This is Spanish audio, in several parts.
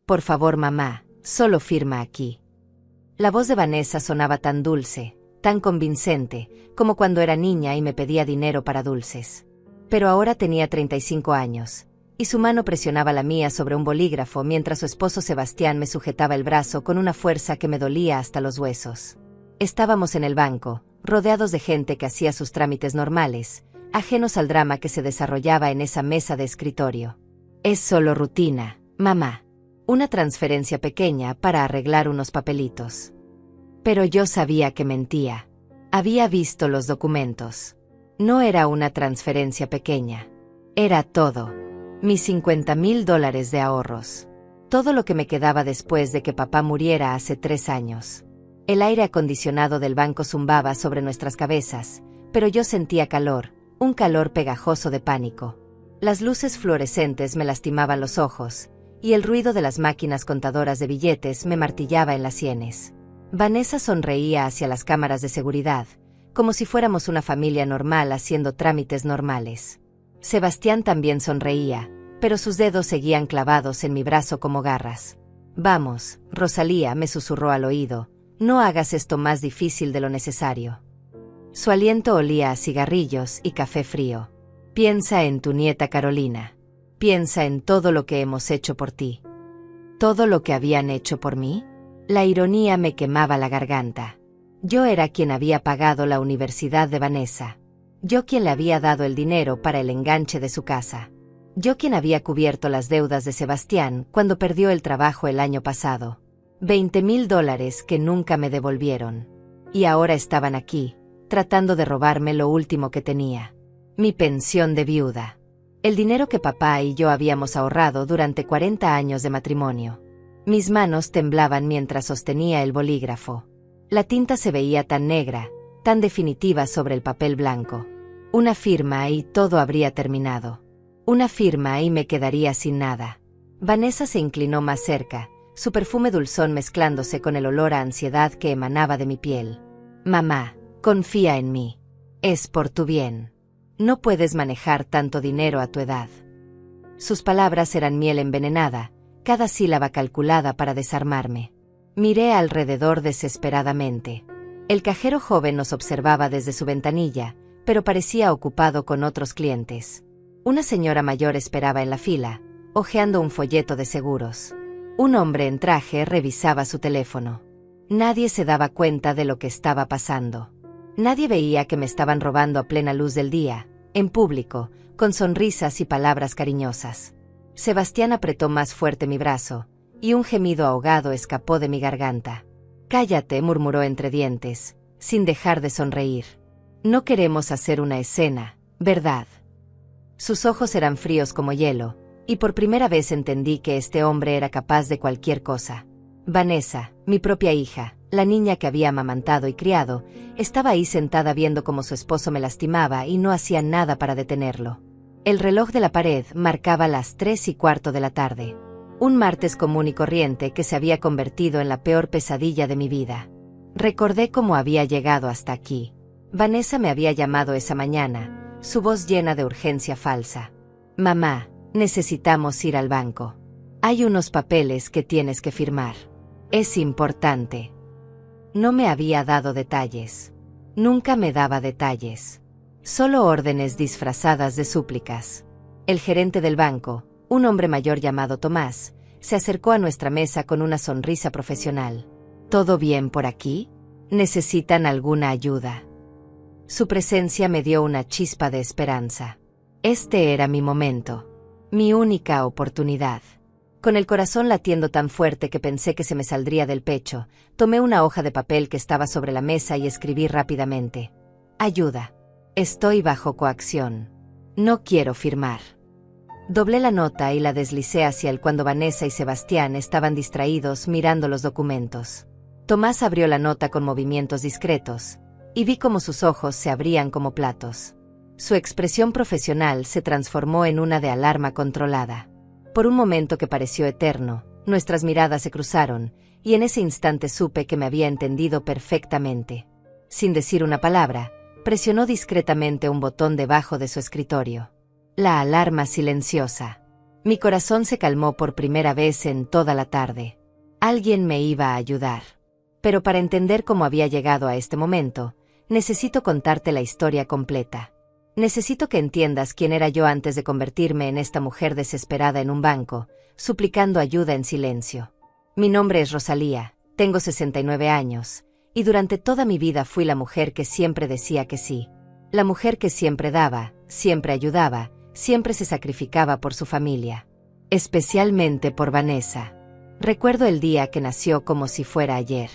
Por favor, mamá, solo firma aquí. La voz de Vanessa sonaba tan dulce, tan convincente, como cuando era niña y me pedía dinero para dulces. Pero ahora tenía 35 años, y su mano presionaba la mía sobre un bolígrafo mientras su esposo Sebastián me sujetaba el brazo con una fuerza que me dolía hasta los huesos. Estábamos en el banco, rodeados de gente que hacía sus trámites normales, ajenos al drama que se desarrollaba en esa mesa de escritorio. Es solo rutina, mamá. Una transferencia pequeña para arreglar unos papelitos. Pero yo sabía que mentía. Había visto los documentos. No era una transferencia pequeña. Era todo. Mis $50,000 de ahorros. Todo lo que me quedaba después de que papá muriera hace 3 años. El aire acondicionado del banco zumbaba sobre nuestras cabezas, pero yo sentía calor, un calor pegajoso de pánico. Las luces fluorescentes me lastimaban los ojos, y el ruido de las máquinas contadoras de billetes me martillaba en las sienes. Vanessa sonreía hacia las cámaras de seguridad, como si fuéramos una familia normal haciendo trámites normales. Sebastián también sonreía, pero sus dedos seguían clavados en mi brazo como garras. Vamos, Rosalía, me susurró al oído, no hagas esto más difícil de lo necesario. Su aliento olía a cigarrillos y café frío. Piensa en tu nieta Carolina. Piensa en todo lo que hemos hecho por ti. ¿Todo lo que habían hecho por mí? La ironía me quemaba la garganta. Yo era quien había pagado la universidad de Vanessa. Yo quien le había dado el dinero para el enganche de su casa. Yo quien había cubierto las deudas de Sebastián cuando perdió el trabajo el año pasado. $20,000 que nunca me devolvieron. Y ahora estaban aquí, tratando de robarme lo último que tenía. Mi pensión de viuda. El dinero que papá y yo habíamos ahorrado durante 40 años de matrimonio. Mis manos temblaban mientras sostenía el bolígrafo. La tinta se veía tan negra, tan definitiva sobre el papel blanco. Una firma y todo habría terminado. Una firma y me quedaría sin nada. Vanessa se inclinó más cerca, su perfume dulzón mezclándose con el olor a ansiedad que emanaba de mi piel. Mamá, confía en mí. Es por tu bien. No puedes manejar tanto dinero a tu edad. Sus palabras eran miel envenenada, cada sílaba calculada para desarmarme. Miré alrededor desesperadamente. El cajero joven nos observaba desde su ventanilla, pero parecía ocupado con otros clientes. Una señora mayor esperaba en la fila, hojeando un folleto de seguros. Un hombre en traje revisaba su teléfono. Nadie se daba cuenta de lo que estaba pasando. Nadie veía que me estaban robando a plena luz del día, en público, con sonrisas y palabras cariñosas. Sebastián apretó más fuerte mi brazo, y un gemido ahogado escapó de mi garganta. Cállate, murmuró entre dientes, sin dejar de sonreír. No queremos hacer una escena, ¿verdad? Sus ojos eran fríos como hielo, y por primera vez entendí que este hombre era capaz de cualquier cosa. Vanessa, mi propia hija, la niña que había amamantado y criado, estaba ahí sentada viendo cómo su esposo me lastimaba y no hacía nada para detenerlo. El reloj de la pared marcaba las 3:15 de la tarde. Un martes común y corriente que se había convertido en la peor pesadilla de mi vida. Recordé cómo había llegado hasta aquí. Vanessa me había llamado esa mañana, su voz llena de urgencia falsa. Mamá, necesitamos ir al banco. Hay unos papeles que tienes que firmar. Es importante. No me había dado detalles. Nunca me daba detalles. Solo órdenes disfrazadas de súplicas. El gerente del banco, un hombre mayor llamado Tomás, se acercó a nuestra mesa con una sonrisa profesional. ¿Todo bien por aquí? ¿Necesitan alguna ayuda? Su presencia me dio una chispa de esperanza. Este era mi momento. Mi única oportunidad. Con el corazón latiendo tan fuerte que pensé que se me saldría del pecho, tomé una hoja de papel que estaba sobre la mesa y escribí rápidamente. Ayuda. Estoy bajo coacción. No quiero firmar. Doblé la nota y la deslicé hacia él cuando Vanessa y Sebastián estaban distraídos mirando los documentos. Tomás abrió la nota con movimientos discretos, y vi cómo sus ojos se abrían como platos. Su expresión profesional se transformó en una de alarma controlada. Por un momento que pareció eterno, nuestras miradas se cruzaron, y en ese instante supe que me había entendido perfectamente. Sin decir una palabra, presionó discretamente un botón debajo de su escritorio. La alarma silenciosa. Mi corazón se calmó por primera vez en toda la tarde. Alguien me iba a ayudar. Pero para entender cómo había llegado a este momento, necesito contarte la historia completa. Necesito que entiendas quién era yo antes de convertirme en esta mujer desesperada en un banco, suplicando ayuda en silencio. Mi nombre es Rosalía, tengo 69 años, y durante toda mi vida fui la mujer que siempre decía que sí. La mujer que siempre daba, siempre ayudaba, siempre se sacrificaba por su familia. Especialmente por Vanessa. Recuerdo el día que nació como si fuera ayer.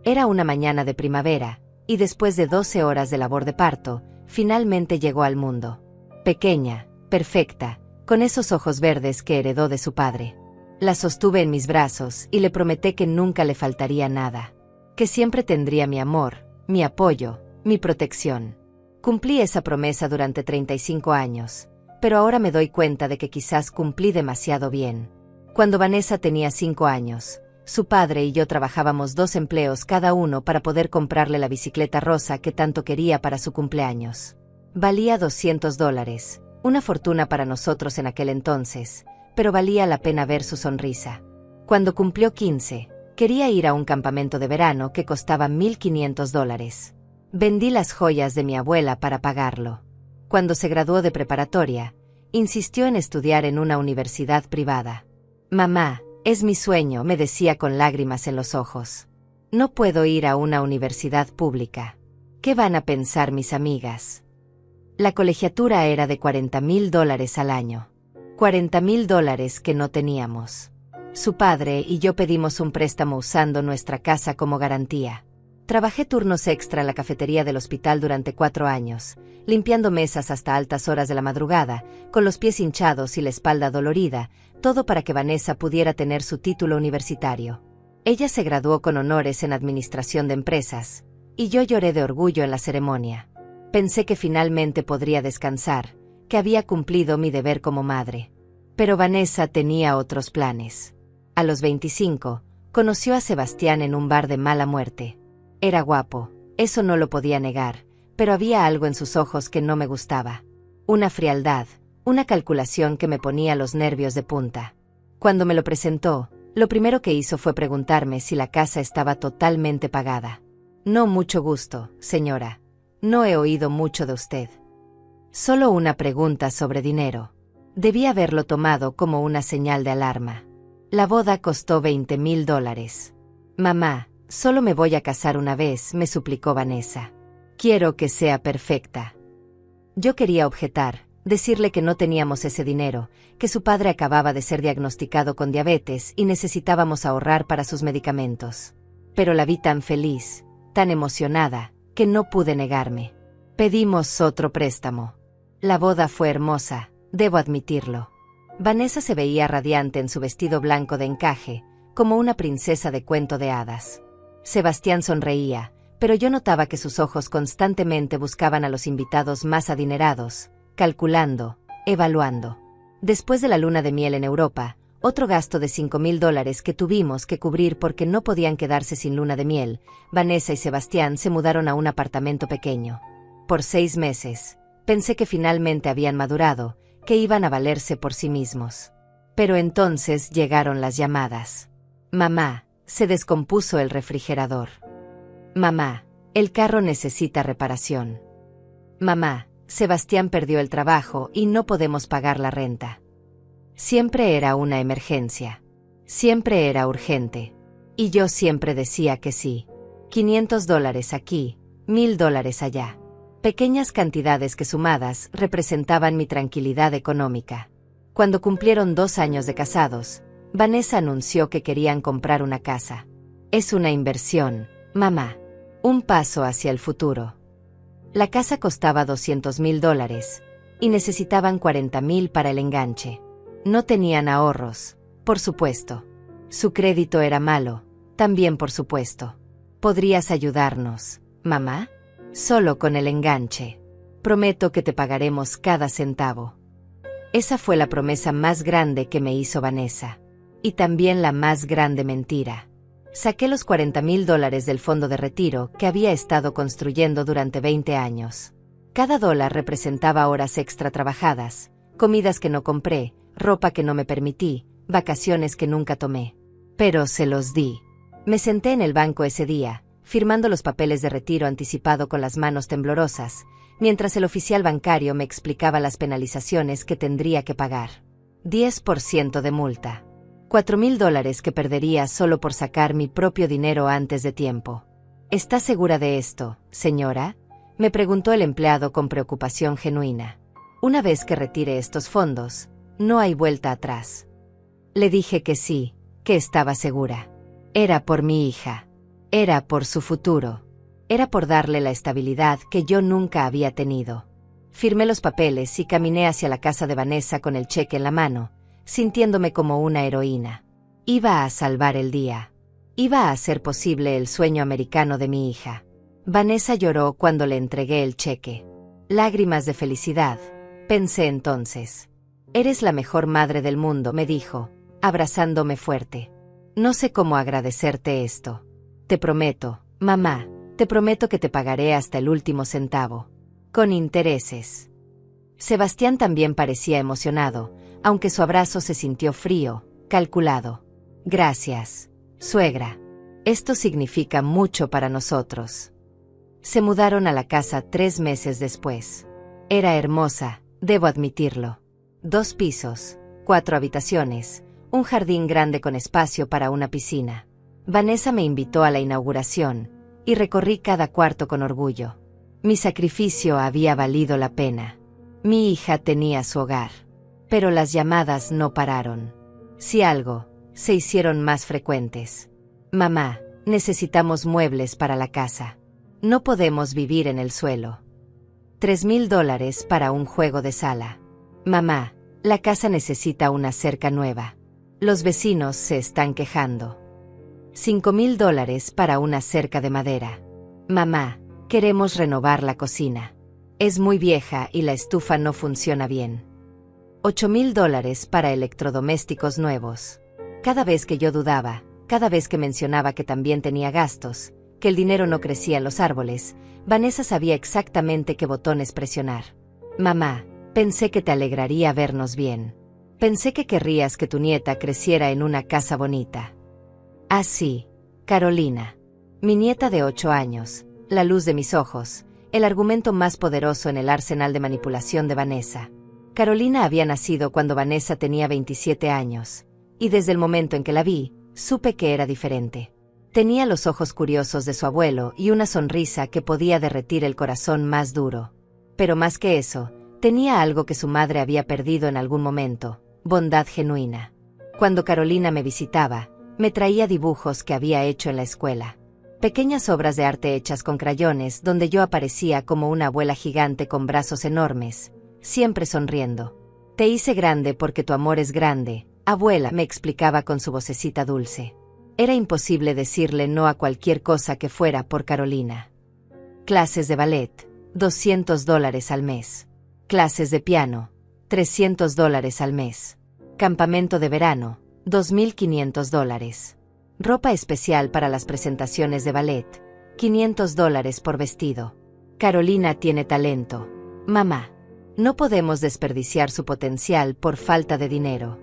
Era una mañana de primavera, y después de 12 horas de labor de parto, finalmente llegó al mundo. Pequeña, perfecta, con esos ojos verdes que heredó de su padre. La sostuve en mis brazos y le prometí que nunca le faltaría nada. Que siempre tendría mi amor, mi apoyo, mi protección. Cumplí esa promesa durante 35 años, pero ahora me doy cuenta de que quizás cumplí demasiado bien. Cuando Vanessa tenía 5 años, su padre y yo trabajábamos 2 empleos cada uno para poder comprarle la bicicleta rosa que tanto quería para su cumpleaños. Valía $200, una fortuna para nosotros en aquel entonces, pero valía la pena ver su sonrisa. Cuando cumplió 15, quería ir a un campamento de verano que costaba $1,500. Vendí las joyas de mi abuela para pagarlo. Cuando se graduó de preparatoria, insistió en estudiar en una universidad privada. Mamá, es mi sueño, me decía con lágrimas en los ojos. No puedo ir a una universidad pública. ¿Qué van a pensar mis amigas? La colegiatura era de $40,000 al año. $40,000 que no teníamos. Su padre y yo pedimos un préstamo usando nuestra casa como garantía. Trabajé turnos extra en la cafetería del hospital durante 4 años, limpiando mesas hasta altas horas de la madrugada, con los pies hinchados y la espalda dolorida, todo para que Vanessa pudiera tener su título universitario. Ella se graduó con honores en administración de empresas, y yo lloré de orgullo en la ceremonia. Pensé que finalmente podría descansar, que había cumplido mi deber como madre. Pero Vanessa tenía otros planes. A los 25, conoció a Sebastián en un bar de mala muerte. Era guapo, eso no lo podía negar, pero había algo en sus ojos que no me gustaba. Una frialdad, una calculación que me ponía los nervios de punta. Cuando me lo presentó, lo primero que hizo fue preguntarme si la casa estaba totalmente pagada. No, mucho gusto, señora. No he oído mucho de usted. Solo una pregunta sobre dinero. Debí haberlo tomado como una señal de alarma. La boda costó $20,000. Mamá, solo me voy a casar una vez, me suplicó Vanessa. Quiero que sea perfecta. Yo quería objetar, decirle que no teníamos ese dinero, que su padre acababa de ser diagnosticado con diabetes y necesitábamos ahorrar para sus medicamentos. Pero la vi tan feliz, tan emocionada, que no pude negarme. Pedimos otro préstamo. La boda fue hermosa, debo admitirlo. Vanessa se veía radiante en su vestido blanco de encaje, como una princesa de cuento de hadas. Sebastián sonreía, pero yo notaba que sus ojos constantemente buscaban a los invitados más adinerados, calculando, evaluando. Después de la luna de miel en Europa, otro gasto de $5,000 que tuvimos que cubrir porque no podían quedarse sin luna de miel, Vanessa y Sebastián se mudaron a un apartamento pequeño. Por 6 meses, pensé que finalmente habían madurado, que iban a valerse por sí mismos. Pero entonces llegaron las llamadas. Mamá, se descompuso el refrigerador. Mamá, el carro necesita reparación. Mamá, Sebastián perdió el trabajo y no podemos pagar la renta. Siempre era una emergencia. Siempre era urgente. Y yo siempre decía que sí. $500 aquí, $1,000 allá. Pequeñas cantidades que sumadas representaban mi tranquilidad económica. Cuando cumplieron 2 años de casados, Vanessa anunció que querían comprar una casa. Es una inversión, mamá. Un paso hacia el futuro. La casa costaba $200,000 y necesitaban $40,000 para el enganche. No tenían ahorros, por supuesto. Su crédito era malo, también por supuesto. ¿Podrías ayudarnos, mamá? Solo con el enganche. Prometo que te pagaremos cada centavo. Esa fue la promesa más grande que me hizo Vanessa. Y también la más grande mentira. Saqué los $40,000 del fondo de retiro que había estado construyendo durante 20 años. Cada dólar representaba horas extra trabajadas, comidas que no compré, ropa que no me permití, vacaciones que nunca tomé. Pero se los di. Me senté en el banco ese día, firmando los papeles de retiro anticipado con las manos temblorosas, mientras el oficial bancario me explicaba las penalizaciones que tendría que pagar. 10% de multa. $4,000 que perdería solo por sacar mi propio dinero antes de tiempo. ¿Está segura de esto, señora?, me preguntó el empleado con preocupación genuina. Una vez que retire estos fondos, no hay vuelta atrás. Le dije que sí, que estaba segura. Era por mi hija. Era por su futuro. Era por darle la estabilidad que yo nunca había tenido. Firmé los papeles y caminé hacia la casa de Vanessa con el cheque en la mano, sintiéndome como una heroína. Iba a salvar el día. Iba a hacer posible el sueño americano de mi hija. Vanessa lloró cuando le entregué el cheque. Lágrimas de felicidad, pensé entonces. Eres la mejor madre del mundo, me dijo, abrazándome fuerte. No sé cómo agradecerte esto. Te prometo, mamá, te prometo que te pagaré hasta el último centavo. Con intereses. Sebastián también parecía emocionado, aunque su abrazo se sintió frío, calculado. Gracias, suegra. Esto significa mucho para nosotros. Se mudaron a la casa 3 meses después. Era hermosa, debo admitirlo. 2 pisos, 4 habitaciones, un jardín grande con espacio para una piscina. Vanessa me invitó a la inauguración, y recorrí cada cuarto con orgullo. Mi sacrificio había valido la pena. Mi hija tenía su hogar. Pero las llamadas no pararon. Si algo, se hicieron más frecuentes. Mamá, necesitamos muebles para la casa. No podemos vivir en el suelo. $3,000 para un juego de sala. Mamá, la casa necesita una cerca nueva. Los vecinos se están quejando. $5,000 para una cerca de madera. Mamá, queremos renovar la cocina. Es muy vieja y la estufa no funciona bien. $8,000 para electrodomésticos nuevos. Cada vez que yo dudaba, cada vez que mencionaba que también tenía gastos, que el dinero no crecía en los árboles, Vanessa sabía exactamente qué botones presionar. Mamá, pensé que te alegraría vernos bien. Pensé que querrías que tu nieta creciera en una casa bonita. Así, Carolina. Mi nieta de 8 años, la luz de mis ojos, el argumento más poderoso en el arsenal de manipulación de Vanessa. Carolina había nacido cuando Vanessa tenía 27 años, y desde el momento en que la vi, supe que era diferente. Tenía los ojos curiosos de su abuelo y una sonrisa que podía derretir el corazón más duro. Pero más que eso, tenía algo que su madre había perdido en algún momento: bondad genuina. Cuando Carolina me visitaba, me traía dibujos que había hecho en la escuela. Pequeñas obras de arte hechas con crayones donde yo aparecía como una abuela gigante con brazos enormes, siempre sonriendo. Te hice grande porque tu amor es grande, abuela, me explicaba con su vocecita dulce. Era imposible decirle no a cualquier cosa que fuera por Carolina. Clases de ballet, $200 al mes. Clases de piano, $300 al mes. Campamento de verano, $2,500. Ropa especial para las presentaciones de ballet, $500 por vestido. Carolina tiene talento. Mamá, no podemos desperdiciar su potencial por falta de dinero.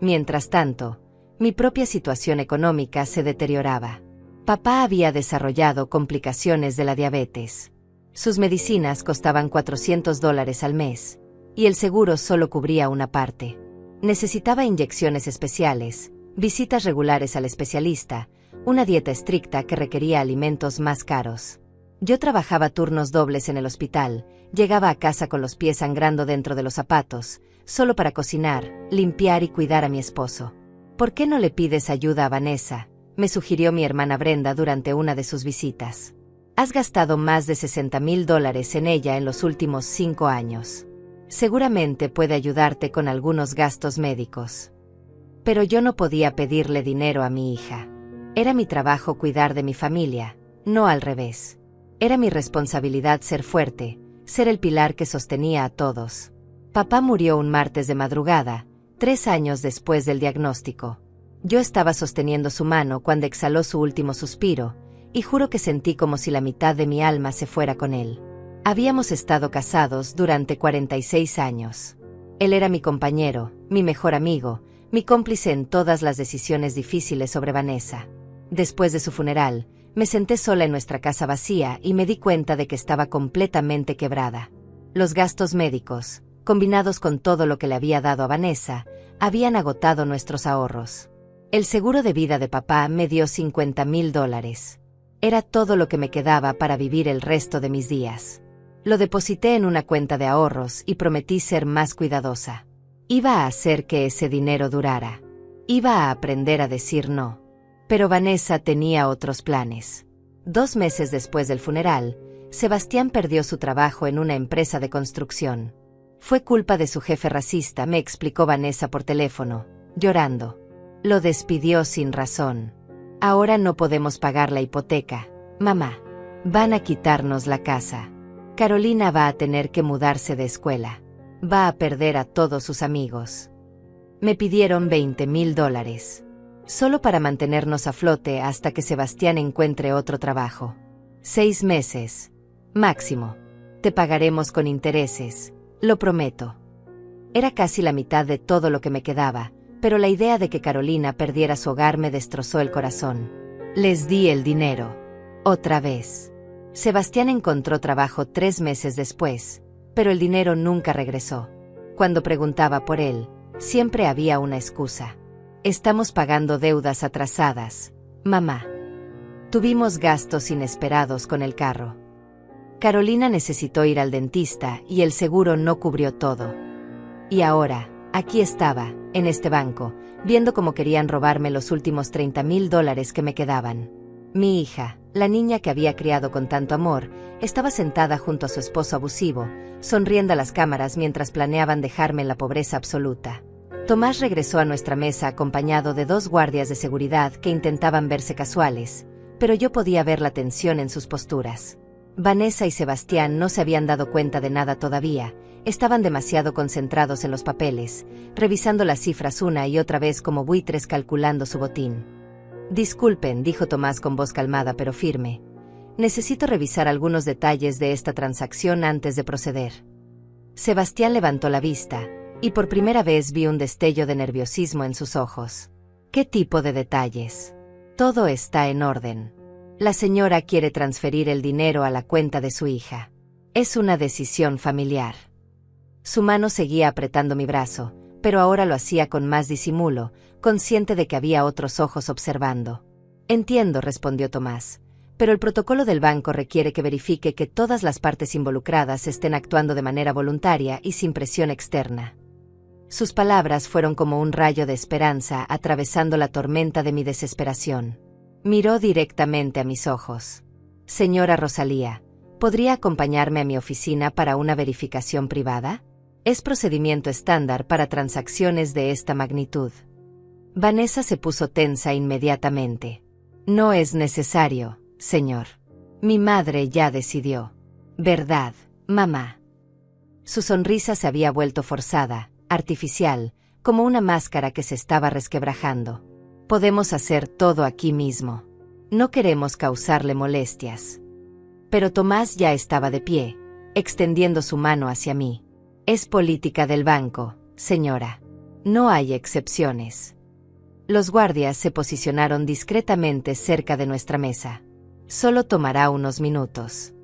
Mientras tanto, mi propia situación económica se deterioraba. Papá había desarrollado complicaciones de la diabetes. Sus medicinas costaban $400 al mes, y el seguro solo cubría una parte. Necesitaba inyecciones especiales, visitas regulares al especialista, una dieta estricta que requería alimentos más caros. Yo trabajaba turnos dobles en el hospital, llegaba a casa con los pies sangrando dentro de los zapatos, solo para cocinar, limpiar y cuidar a mi esposo. ¿Por qué no le pides ayuda a Vanessa?, me sugirió mi hermana Brenda durante una de sus visitas. Has gastado más de $60,000 en ella en los últimos 5 años. Seguramente puede ayudarte con algunos gastos médicos. Pero yo no podía pedirle dinero a mi hija. Era mi trabajo cuidar de mi familia, no al revés. Era mi responsabilidad ser fuerte, ser el pilar que sostenía a todos. Papá murió un martes de madrugada, 3 años después del diagnóstico. Yo estaba sosteniendo su mano cuando exhaló su último suspiro, y juro que sentí como si la mitad de mi alma se fuera con él. Habíamos estado casados durante 46 años. Él era mi compañero, mi mejor amigo, mi cómplice en todas las decisiones difíciles sobre Vanessa. Después de su funeral, me senté sola en nuestra casa vacía y me di cuenta de que estaba completamente quebrada. Los gastos médicos, combinados con todo lo que le había dado a Vanessa, habían agotado nuestros ahorros. El seguro de vida de papá me dio $50,000. Era todo lo que me quedaba para vivir el resto de mis días. Lo deposité en una cuenta de ahorros y prometí ser más cuidadosa. Iba a hacer que ese dinero durara. Iba a aprender a decir no. Pero Vanessa tenía otros planes. 2 meses después del funeral, Sebastián perdió su trabajo en una empresa de construcción. Fue culpa de su jefe racista, me explicó Vanessa por teléfono, llorando. Lo despidió sin razón. Ahora no podemos pagar la hipoteca, mamá. Van a quitarnos la casa. Carolina va a tener que mudarse de escuela. Va a perder a todos sus amigos. Me pidieron $20,000. Solo para mantenernos a flote hasta que Sebastián encuentre otro trabajo. 6 meses. Máximo. Te pagaremos con intereses, lo prometo. Era casi la mitad de todo lo que me quedaba, pero la idea de que Carolina perdiera su hogar me destrozó el corazón. Les di el dinero. Otra vez. Sebastián encontró trabajo 3 meses después, pero el dinero nunca regresó. Cuando preguntaba por él, siempre había una excusa. Estamos pagando deudas atrasadas, mamá. Tuvimos gastos inesperados con el carro. Carolina necesitó ir al dentista y el seguro no cubrió todo. Y ahora, aquí estaba, en este banco, viendo cómo querían robarme los últimos $30,000 que me quedaban. Mi hija, la niña que había criado con tanto amor, estaba sentada junto a su esposo abusivo, sonriendo a las cámaras mientras planeaban dejarme en la pobreza absoluta. Tomás regresó a nuestra mesa acompañado de 2 guardias de seguridad que intentaban verse casuales, pero yo podía ver la tensión en sus posturas. Vanessa y Sebastián no se habían dado cuenta de nada todavía, estaban demasiado concentrados en los papeles, revisando las cifras una y otra vez como buitres calculando su botín. Disculpen, dijo Tomás con voz calmada pero firme. Necesito revisar algunos detalles de esta transacción antes de proceder. Sebastián levantó la vista, y por primera vez vi un destello de nerviosismo en sus ojos. ¿Qué tipo de detalles? Todo está en orden. La señora quiere transferir el dinero a la cuenta de su hija. Es una decisión familiar. Su mano seguía apretando mi brazo, pero ahora lo hacía con más disimulo, consciente de que había otros ojos observando. Entiendo, respondió Tomás, pero el protocolo del banco requiere que verifique que todas las partes involucradas estén actuando de manera voluntaria y sin presión externa. Sus palabras fueron como un rayo de esperanza atravesando la tormenta de mi desesperación. Miró directamente a mis ojos. Señora Rosalía, ¿podría acompañarme a mi oficina para una verificación privada? Es procedimiento estándar para transacciones de esta magnitud. Vanessa se puso tensa inmediatamente. No es necesario, señor. Mi madre ya decidió. ¿Verdad, mamá? Su sonrisa se había vuelto forzada, artificial, como una máscara que se estaba resquebrajando. Podemos hacer todo aquí mismo. No queremos causarle molestias. Pero Tomás ya estaba de pie, extendiendo su mano hacia mí. Es política del banco, señora. No hay excepciones. Los guardias se posicionaron discretamente cerca de nuestra mesa. Solo tomará unos minutos.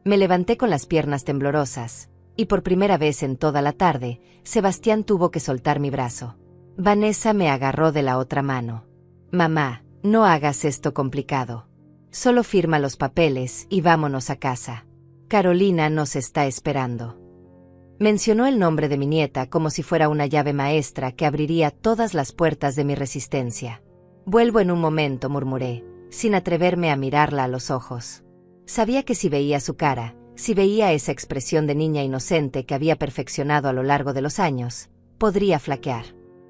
Me levanté con las piernas temblorosas, y por primera vez en toda la tarde, Sebastián tuvo que soltar mi brazo. Vanessa me agarró de la otra mano. Mamá, no hagas esto complicado. Solo firma los papeles y vámonos a casa. Carolina nos está esperando. Mencionó el nombre de mi nieta como si fuera una llave maestra que abriría todas las puertas de mi resistencia. Vuelvo en un momento, murmuré, sin atreverme a mirarla a los ojos. Sabía que si veía su cara, si veía esa expresión de niña inocente que había perfeccionado a lo largo de los años, podría flaquear.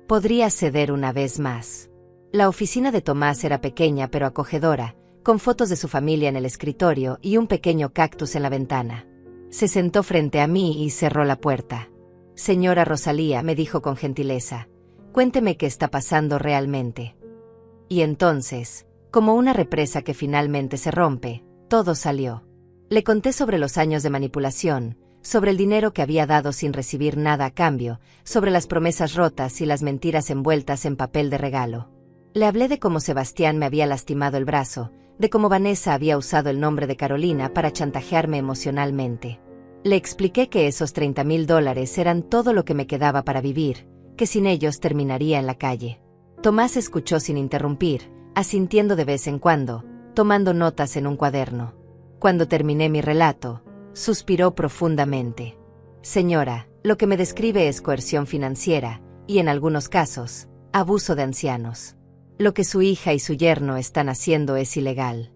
Podría ceder una vez más. La oficina de Tomás era pequeña pero acogedora, con fotos de su familia en el escritorio y un pequeño cactus en la ventana. Se sentó frente a mí y cerró la puerta. Señora Rosalía, me dijo con gentileza, cuénteme qué está pasando realmente. Y entonces, como una represa que finalmente se rompe, todo salió. Le conté sobre los años de manipulación, sobre el dinero que había dado sin recibir nada a cambio, sobre las promesas rotas y las mentiras envueltas en papel de regalo. Le hablé de cómo Sebastián me había lastimado el brazo, de cómo Vanessa había usado el nombre de Carolina para chantajearme emocionalmente. Le expliqué que esos $30,000 eran todo lo que me quedaba para vivir, que sin ellos terminaría en la calle. Tomás escuchó sin interrumpir, asintiendo de vez en cuando, tomando notas en un cuaderno. Cuando terminé mi relato, suspiró profundamente. Señora, lo que me describe es coerción financiera, y en algunos casos, abuso de ancianos. Lo que su hija y su yerno están haciendo es ilegal.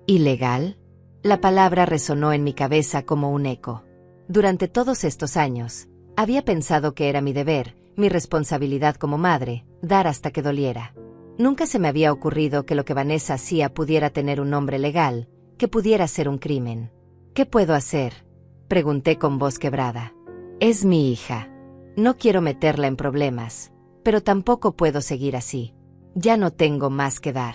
¿Ilegal? La palabra resonó en mi cabeza como un eco. Durante todos estos años, había pensado que era mi deber, mi responsabilidad como madre, dar hasta que doliera. Nunca se me había ocurrido que lo que Vanessa hacía pudiera tener un nombre legal, que pudiera ser un crimen. ¿Qué puedo hacer?, pregunté con voz quebrada. Es mi hija. No quiero meterla en problemas, pero tampoco puedo seguir así. Ya no tengo más que dar.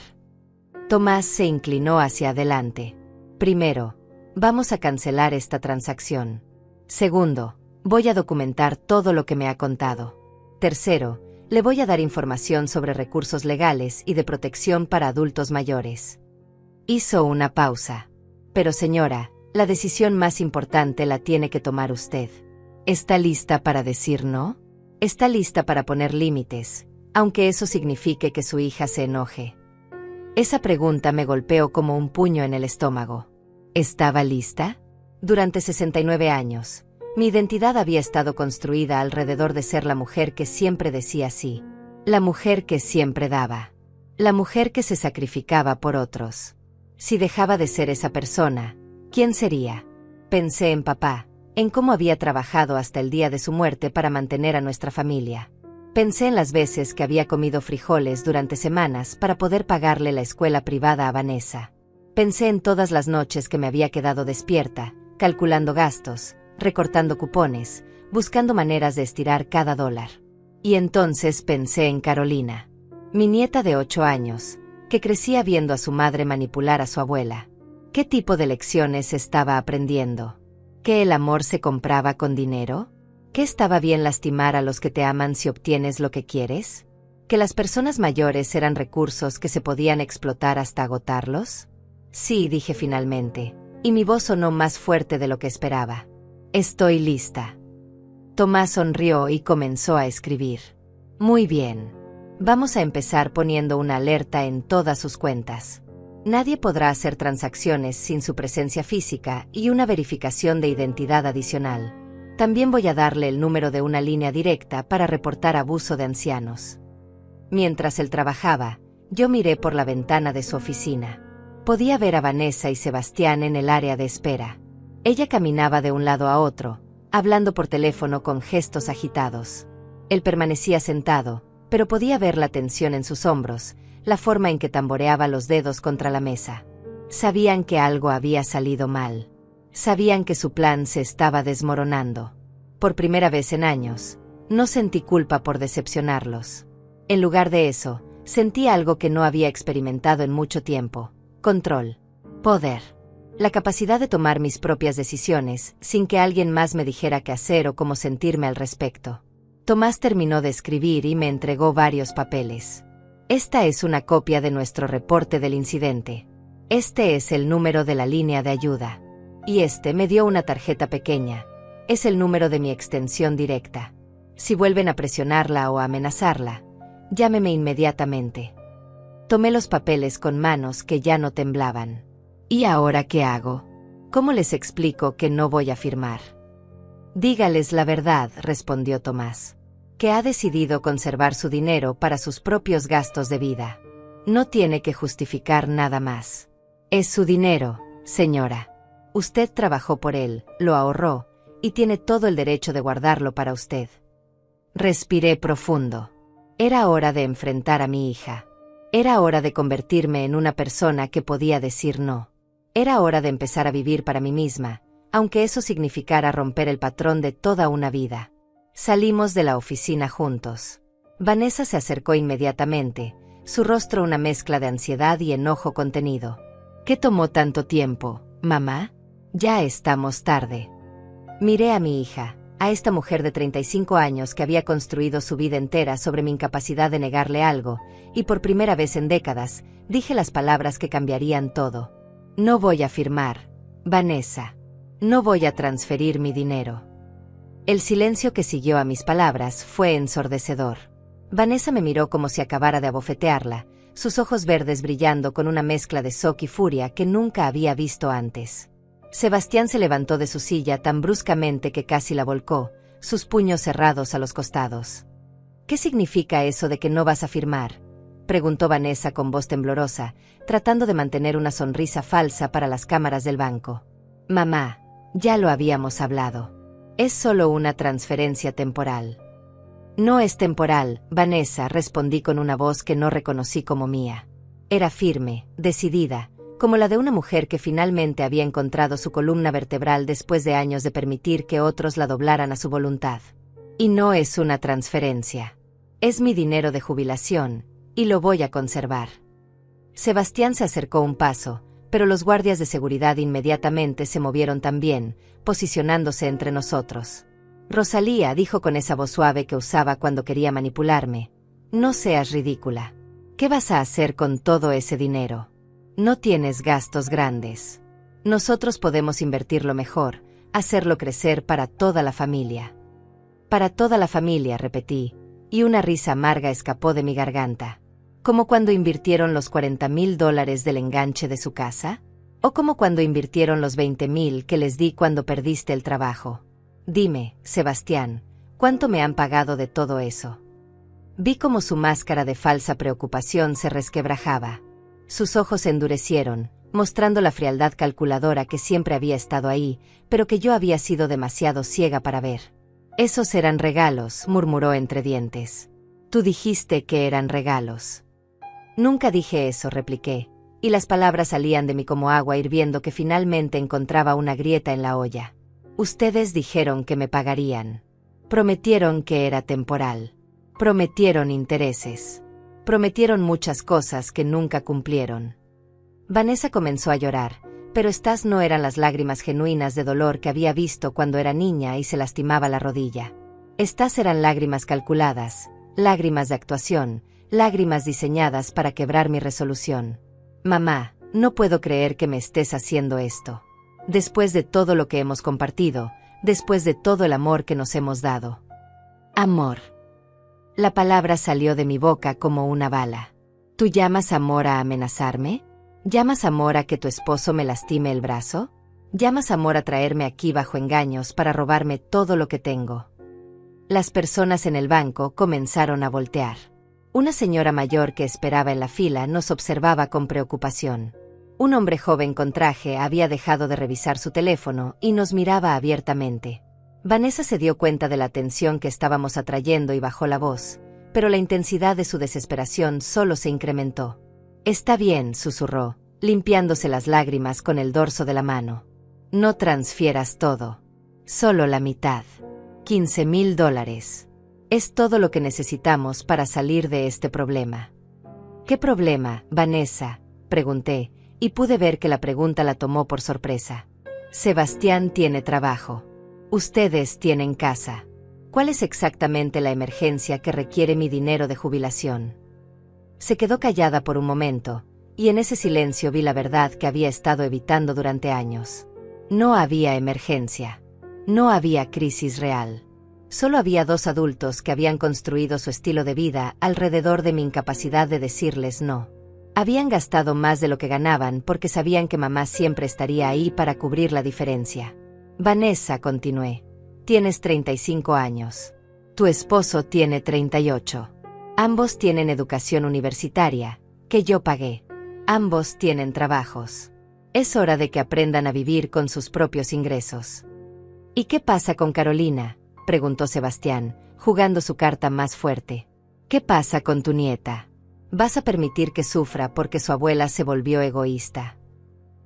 Tomás se inclinó hacia adelante. Primero, vamos a cancelar esta transacción. Segundo, voy a documentar todo lo que me ha contado. Tercero, le voy a dar información sobre recursos legales y de protección para adultos mayores. Hizo una pausa. Pero señora, la decisión más importante la tiene que tomar usted. ¿Está lista para decir no? ¿Está lista para poner límites, aunque eso signifique que su hija se enoje? Esa pregunta me golpeó como un puño en el estómago. ¿Estaba lista? Durante 69 años, mi identidad había estado construida alrededor de ser la mujer que siempre decía sí, la mujer que siempre daba, la mujer que se sacrificaba por otros. Si dejaba de ser esa persona, ¿quién sería? Pensé en papá, en cómo había trabajado hasta el día de su muerte para mantener a nuestra familia. Pensé en las veces que había comido frijoles durante semanas para poder pagarle la escuela privada a Vanessa. Pensé en todas las noches que me había quedado despierta, calculando gastos, recortando cupones, buscando maneras de estirar cada dólar. Y entonces pensé en Carolina, mi nieta de 8 años, que crecía viendo a su madre manipular a su abuela. ¿Qué tipo de lecciones estaba aprendiendo? ¿Que el amor se compraba con dinero? ¿Que estaba bien lastimar a los que te aman si obtienes lo que quieres? ¿Que las personas mayores eran recursos que se podían explotar hasta agotarlos? Sí, dije finalmente, y mi voz sonó más fuerte de lo que esperaba. Estoy lista. Tomás sonrió y comenzó a escribir. Muy bien. Vamos a empezar poniendo una alerta en todas sus cuentas. Nadie podrá hacer transacciones sin su presencia física y una verificación de identidad adicional. También voy a darle el número de una línea directa para reportar abuso de ancianos. Mientras él trabajaba, yo miré por la ventana de su oficina. Podía ver a Vanessa y Sebastián en el área de espera. Ella caminaba de un lado a otro, hablando por teléfono con gestos agitados. Él permanecía sentado, pero podía ver la tensión en sus hombros, la forma en que tamboreaba los dedos contra la mesa. Sabían que algo había salido mal. Sabían que su plan se estaba desmoronando. Por primera vez en años, no sentí culpa por decepcionarlos. En lugar de eso, sentí algo que no había experimentado en mucho tiempo: control, poder, la capacidad de tomar mis propias decisiones sin que alguien más me dijera qué hacer o cómo sentirme al respecto. Tomás terminó de escribir y me entregó varios papeles. Esta es una copia de nuestro reporte del incidente. Este es el número de la línea de ayuda. Y este me dio una tarjeta pequeña. Es el número de mi extensión directa. Si vuelven a presionarla o a amenazarla, llámeme inmediatamente. Tomé los papeles con manos que ya no temblaban. ¿Y ahora qué hago? ¿Cómo les explico que no voy a firmar? Dígales la verdad, respondió Tomás, que ha decidido conservar su dinero para sus propios gastos de vida. No tiene que justificar nada más. Es su dinero, señora. Usted trabajó por él, lo ahorró, y tiene todo el derecho de guardarlo para usted. Respiré profundo. Era hora de enfrentar a mi hija. Era hora de convertirme en una persona que podía decir no. Era hora de empezar a vivir para mí misma, aunque eso significara romper el patrón de toda una vida. Salimos de la oficina juntos. Vanessa se acercó inmediatamente, su rostro una mezcla de ansiedad y enojo contenido. ¿Qué tomó tanto tiempo, mamá? Ya estamos tarde. Miré a mi hija, a esta mujer de 35 años que había construido su vida entera sobre mi incapacidad de negarle algo, y por primera vez en décadas, dije las palabras que cambiarían todo. No voy a firmar, Vanessa. No voy a transferir mi dinero. El silencio que siguió a mis palabras fue ensordecedor. Vanessa me miró como si acabara de abofetearla, sus ojos verdes brillando con una mezcla de shock y furia que nunca había visto antes. Sebastián se levantó de su silla tan bruscamente que casi la volcó, sus puños cerrados a los costados. ¿Qué significa eso de que no vas a firmar?, preguntó Vanessa con voz temblorosa, tratando de mantener una sonrisa falsa para las cámaras del banco. Mamá, ya lo habíamos hablado. Es solo una transferencia temporal. No es temporal, Vanessa, respondí con una voz que no reconocí como mía. Era firme, decidida, como la de una mujer que finalmente había encontrado su columna vertebral después de años de permitir que otros la doblaran a su voluntad. Y no es una transferencia. Es mi dinero de jubilación, y lo voy a conservar. Sebastián se acercó un paso, pero los guardias de seguridad inmediatamente se movieron también, posicionándose entre nosotros. Rosalía dijo con esa voz suave que usaba cuando quería manipularme: no seas ridícula. ¿Qué vas a hacer con todo ese dinero? No tienes gastos grandes. Nosotros podemos invertirlo mejor, hacerlo crecer para toda la familia. Para toda la familia, repetí, y una risa amarga escapó de mi garganta. ¿Como cuando invirtieron los $40,000 del enganche de su casa? ¿O como cuando invirtieron los 20,000 que les di cuando perdiste el trabajo? Dime, Sebastián, ¿cuánto me han pagado de todo eso? Vi cómo su máscara de falsa preocupación se resquebrajaba. Sus ojos se endurecieron, mostrando la frialdad calculadora que siempre había estado ahí, pero que yo había sido demasiado ciega para ver. Esos eran regalos, murmuró entre dientes. Tú dijiste que eran regalos. Nunca dije eso, repliqué, y las palabras salían de mí como agua hirviendo que finalmente encontraba una grieta en la olla. Ustedes dijeron que me pagarían. Prometieron que era temporal. Prometieron intereses. Prometieron muchas cosas que nunca cumplieron. Vanessa comenzó a llorar, pero estas no eran las lágrimas genuinas de dolor que había visto cuando era niña y se lastimaba la rodilla. Estas eran lágrimas calculadas, lágrimas de actuación, lágrimas diseñadas para quebrar mi resolución. Mamá, no puedo creer que me estés haciendo esto. Después de todo lo que hemos compartido, después de todo el amor que nos hemos dado. Amor. La palabra salió de mi boca como una bala. ¿Tú llamas amor a amenazarme? ¿Llamas amor a que tu esposo me lastime el brazo? ¿Llamas amor a traerme aquí bajo engaños para robarme todo lo que tengo? Las personas en el banco comenzaron a voltear. Una señora mayor que esperaba en la fila nos observaba con preocupación. Un hombre joven con traje había dejado de revisar su teléfono y nos miraba abiertamente. Vanessa se dio cuenta de la tensión que estábamos atrayendo y bajó la voz, pero la intensidad de su desesperación solo se incrementó. Está bien, susurró, limpiándose las lágrimas con el dorso de la mano. No transfieras todo. Solo la mitad. $15,000. Es todo lo que necesitamos para salir de este problema. ¿Qué problema, Vanessa?, pregunté, y pude ver que la pregunta la tomó por sorpresa. Sebastián tiene trabajo. Ustedes tienen casa. ¿Cuál es exactamente la emergencia que requiere mi dinero de jubilación? Se quedó callada por un momento, y en ese silencio vi la verdad que había estado evitando durante años. No había emergencia. No había crisis real. Solo había dos adultos que habían construido su estilo de vida alrededor de mi incapacidad de decirles no. Habían gastado más de lo que ganaban porque sabían que mamá siempre estaría ahí para cubrir la diferencia. Vanessa, continué, tienes 35 años. Tu esposo tiene 38. Ambos tienen educación universitaria, que yo pagué. Ambos tienen trabajos. Es hora de que aprendan a vivir con sus propios ingresos. ¿Y qué pasa con Carolina?, preguntó Sebastián, jugando su carta más fuerte. ¿Qué pasa con tu nieta? ¿Vas a permitir que sufra porque su abuela se volvió egoísta?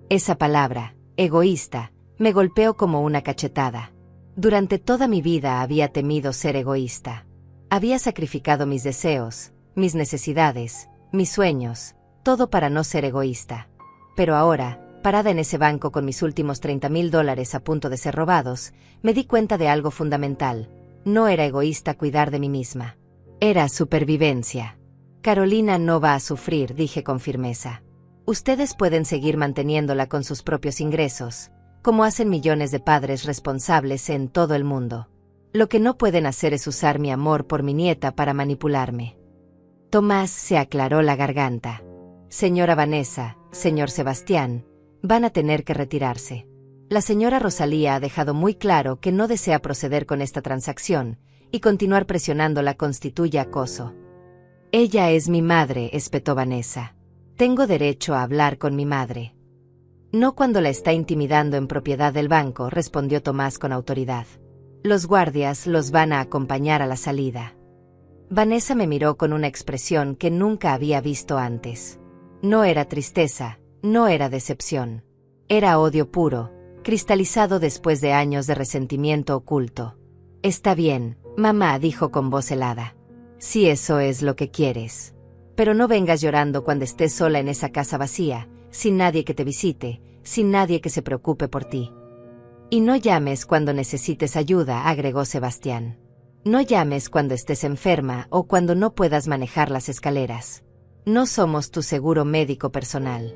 Esa palabra, egoísta, me golpeó como una cachetada. Durante toda mi vida había temido ser egoísta. Había sacrificado mis deseos, mis necesidades, mis sueños, todo para no ser egoísta. Pero ahora, parada en ese banco con mis últimos $30,000 a punto de ser robados, me di cuenta de algo fundamental. No era egoísta cuidar de mí misma. Era supervivencia. Carolina no va a sufrir, dije con firmeza. Ustedes pueden seguir manteniéndola con sus propios ingresos, como hacen millones de padres responsables en todo el mundo. Lo que no pueden hacer es usar mi amor por mi nieta para manipularme. Tomás se aclaró la garganta. Señora Vanessa, señor Sebastián, van a tener que retirarse. La señora Rosalía ha dejado muy claro que no desea proceder con esta transacción, y continuar presionándola constituye acoso. Ella es mi madre, espetó Vanessa. Tengo derecho a hablar con mi madre. No cuando la está intimidando en propiedad del banco, respondió Tomás con autoridad. Los guardias los van a acompañar a la salida. Vanessa me miró con una expresión que nunca había visto antes. No era tristeza, no era decepción. Era odio puro, cristalizado después de años de resentimiento oculto. Está bien, mamá, dijo con voz helada. Si eso es lo que quieres. Pero no vengas llorando cuando estés sola en esa casa vacía, sin nadie que te visite, sin nadie que se preocupe por ti. Y no llames cuando necesites ayuda, agregó Sebastián. No llames cuando estés enferma o cuando no puedas manejar las escaleras. No somos tu seguro médico personal.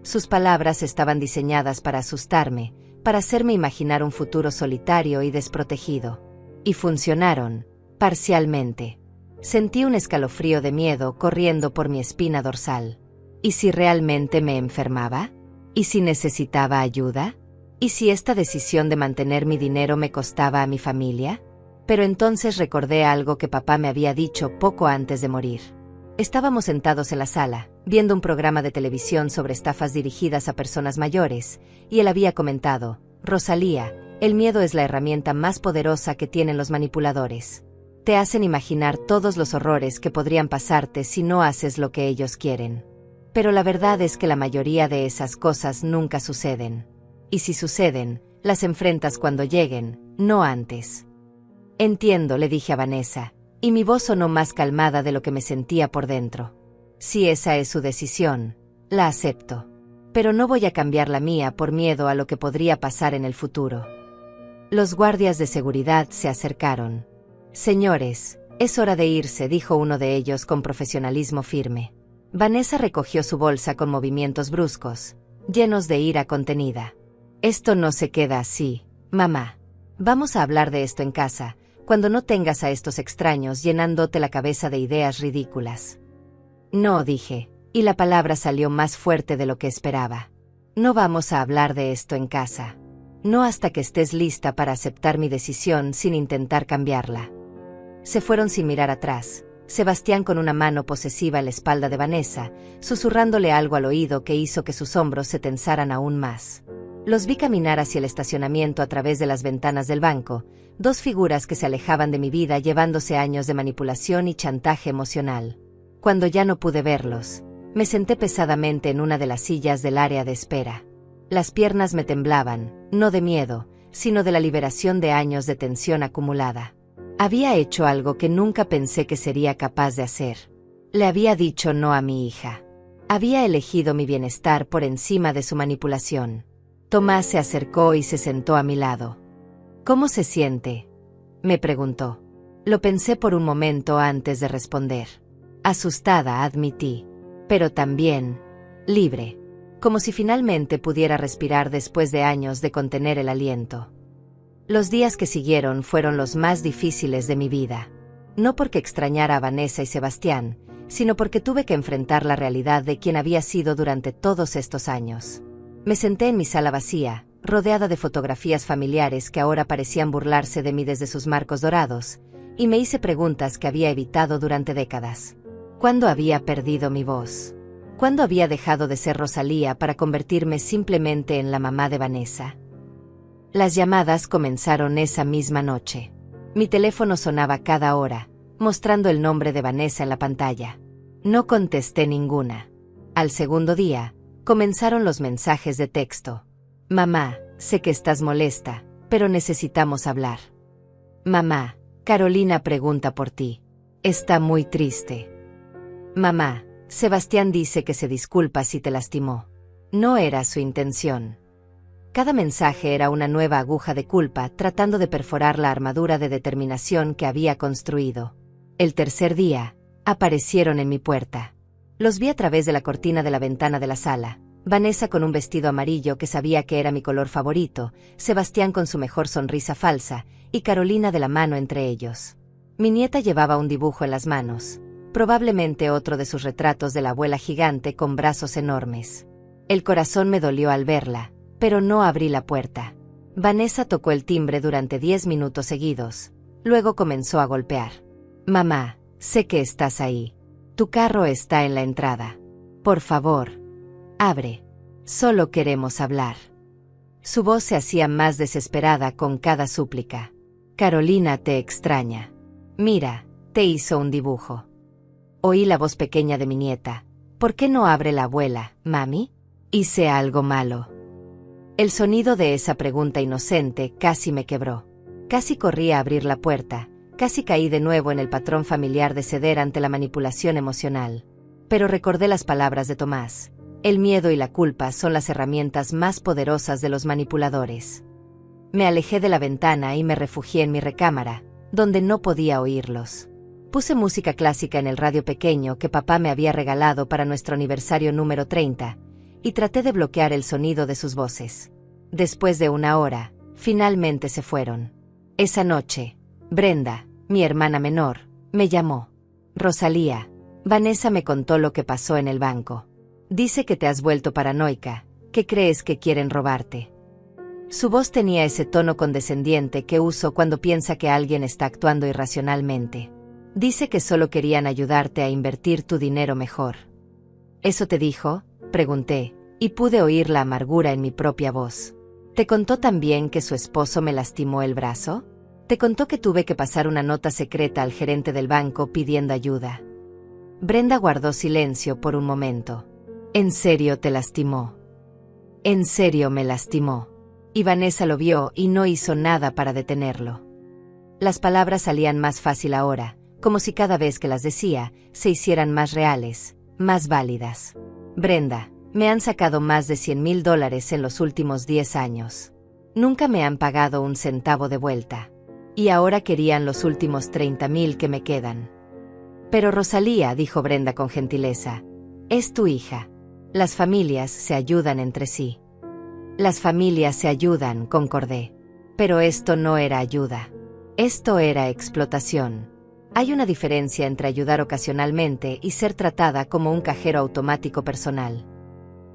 Sus palabras estaban diseñadas para asustarme, para hacerme imaginar un futuro solitario y desprotegido. Y funcionaron, parcialmente. Sentí un escalofrío de miedo corriendo por mi espina dorsal. ¿Y si realmente me enfermaba? ¿Y si necesitaba ayuda? ¿Y si esta decisión de mantener mi dinero me costaba a mi familia? Pero entonces recordé algo que papá me había dicho poco antes de morir. Estábamos sentados en la sala, viendo un programa de televisión sobre estafas dirigidas a personas mayores, y él había comentado, Rosalía, el miedo es la herramienta más poderosa que tienen los manipuladores. Te hacen imaginar todos los horrores que podrían pasarte si no haces lo que ellos quieren. Pero la verdad es que la mayoría de esas cosas nunca suceden. Y si suceden, las enfrentas cuando lleguen, no antes. Entiendo, le dije a Vanessa, y mi voz sonó más calmada de lo que me sentía por dentro. Si esa es su decisión, la acepto. Pero no voy a cambiar la mía por miedo a lo que podría pasar en el futuro. Los guardias de seguridad se acercaron. Señores, es hora de irse, dijo uno de ellos con profesionalismo firme. Vanessa recogió su bolsa con movimientos bruscos, llenos de ira contenida. Esto no se queda así, mamá. Vamos a hablar de esto en casa, cuando no tengas a estos extraños llenándote la cabeza de ideas ridículas. No, dije, y la palabra salió más fuerte de lo que esperaba. No vamos a hablar de esto en casa. No hasta que estés lista para aceptar mi decisión sin intentar cambiarla. Se fueron sin mirar atrás, Sebastián con una mano posesiva en la espalda de Vanessa, susurrándole algo al oído que hizo que sus hombros se tensaran aún más. Los vi caminar hacia el estacionamiento a través de las ventanas del banco, dos figuras que se alejaban de mi vida llevándose años de manipulación y chantaje emocional. Cuando ya no pude verlos, me senté pesadamente en una de las sillas del área de espera. Las piernas me temblaban, no de miedo, sino de la liberación de años de tensión acumulada. Había hecho algo que nunca pensé que sería capaz de hacer. Le había dicho no a mi hija. Había elegido mi bienestar por encima de su manipulación. Tomás se acercó y se sentó a mi lado. ¿Cómo se siente?, me preguntó. Lo pensé por un momento antes de responder. Asustada, admití, pero también libre, como si finalmente pudiera respirar después de años de contener el aliento. Los días que siguieron fueron los más difíciles de mi vida. No porque extrañara a Vanessa y Sebastián, sino porque tuve que enfrentar la realidad de quien había sido durante todos estos años. Me senté en mi sala vacía, rodeada de fotografías familiares que ahora parecían burlarse de mí desde sus marcos dorados, y me hice preguntas que había evitado durante décadas. ¿Cuándo había perdido mi voz? ¿Cuándo había dejado de ser Rosalía para convertirme simplemente en la mamá de Vanessa? Las llamadas comenzaron esa misma noche. Mi teléfono sonaba cada hora, mostrando el nombre de Vanessa en la pantalla. No contesté ninguna. Al segundo día, comenzaron los mensajes de texto. Mamá, sé que estás molesta, pero necesitamos hablar. Mamá, Carolina pregunta por ti. Está muy triste. Mamá, Sebastián dice que se disculpa si te lastimó. No era su intención. Cada mensaje era una nueva aguja de culpa tratando de perforar la armadura de determinación que había construido. El tercer día, aparecieron en mi puerta. Los vi a través de la cortina de la ventana de la sala. Vanessa con un vestido amarillo que sabía que era mi color favorito, Sebastián con su mejor sonrisa falsa, y Carolina de la mano entre ellos. Mi nieta llevaba un dibujo en las manos, probablemente otro de sus retratos de la abuela gigante con brazos enormes. El corazón me dolió al verla, pero no abrí la puerta. Vanessa tocó el timbre durante 10 minutos seguidos, luego comenzó a golpear. Mamá, sé que estás ahí. Tu carro está en la entrada. Por favor, abre. Solo queremos hablar. Su voz se hacía más desesperada con cada súplica. Carolina te extraña. Mira, te hizo un dibujo. Oí la voz pequeña de mi nieta. ¿Por qué no abre la abuela, mami? ¿Hice algo malo? El sonido de esa pregunta inocente casi me quebró. Casi corrí a abrir la puerta, casi caí de nuevo en el patrón familiar de ceder ante la manipulación emocional. Pero recordé las palabras de Tomás. El miedo y la culpa son las herramientas más poderosas de los manipuladores. Me alejé de la ventana y me refugié en mi recámara, donde no podía oírlos. Puse música clásica en el radio pequeño que papá me había regalado para nuestro aniversario número 30, y traté de bloquear el sonido de sus voces. Después de una hora, finalmente se fueron. Esa noche, Brenda, mi hermana menor, me llamó. Rosalía, Vanessa me contó lo que pasó en el banco. Dice que te has vuelto paranoica, que crees que quieren robarte. Su voz tenía ese tono condescendiente que uso cuando piensa que alguien está actuando irracionalmente. Dice que solo querían ayudarte a invertir tu dinero mejor. ¿Eso te dijo?, pregunté, y pude oír la amargura en mi propia voz. ¿Te contó también que su esposo me lastimó el brazo? ¿Te contó que tuve que pasar una nota secreta al gerente del banco pidiendo ayuda? Brenda guardó silencio por un momento. ¿En serio te lastimó? En serio me lastimó. Y Vanessa lo vio y no hizo nada para detenerlo. Las palabras salían más fácil ahora, como si cada vez que las decía, se hicieran más reales, más válidas. Brenda, me han sacado más de $100,000 en los últimos 10 años. Nunca me han pagado un centavo de vuelta. Y ahora querían los últimos 30,000 que me quedan. Pero Rosalía, dijo Brenda con gentileza, es tu hija. Las familias se ayudan entre sí. Las familias se ayudan, concordé. Pero esto no era ayuda. Esto era explotación. Hay una diferencia entre ayudar ocasionalmente y ser tratada como un cajero automático personal.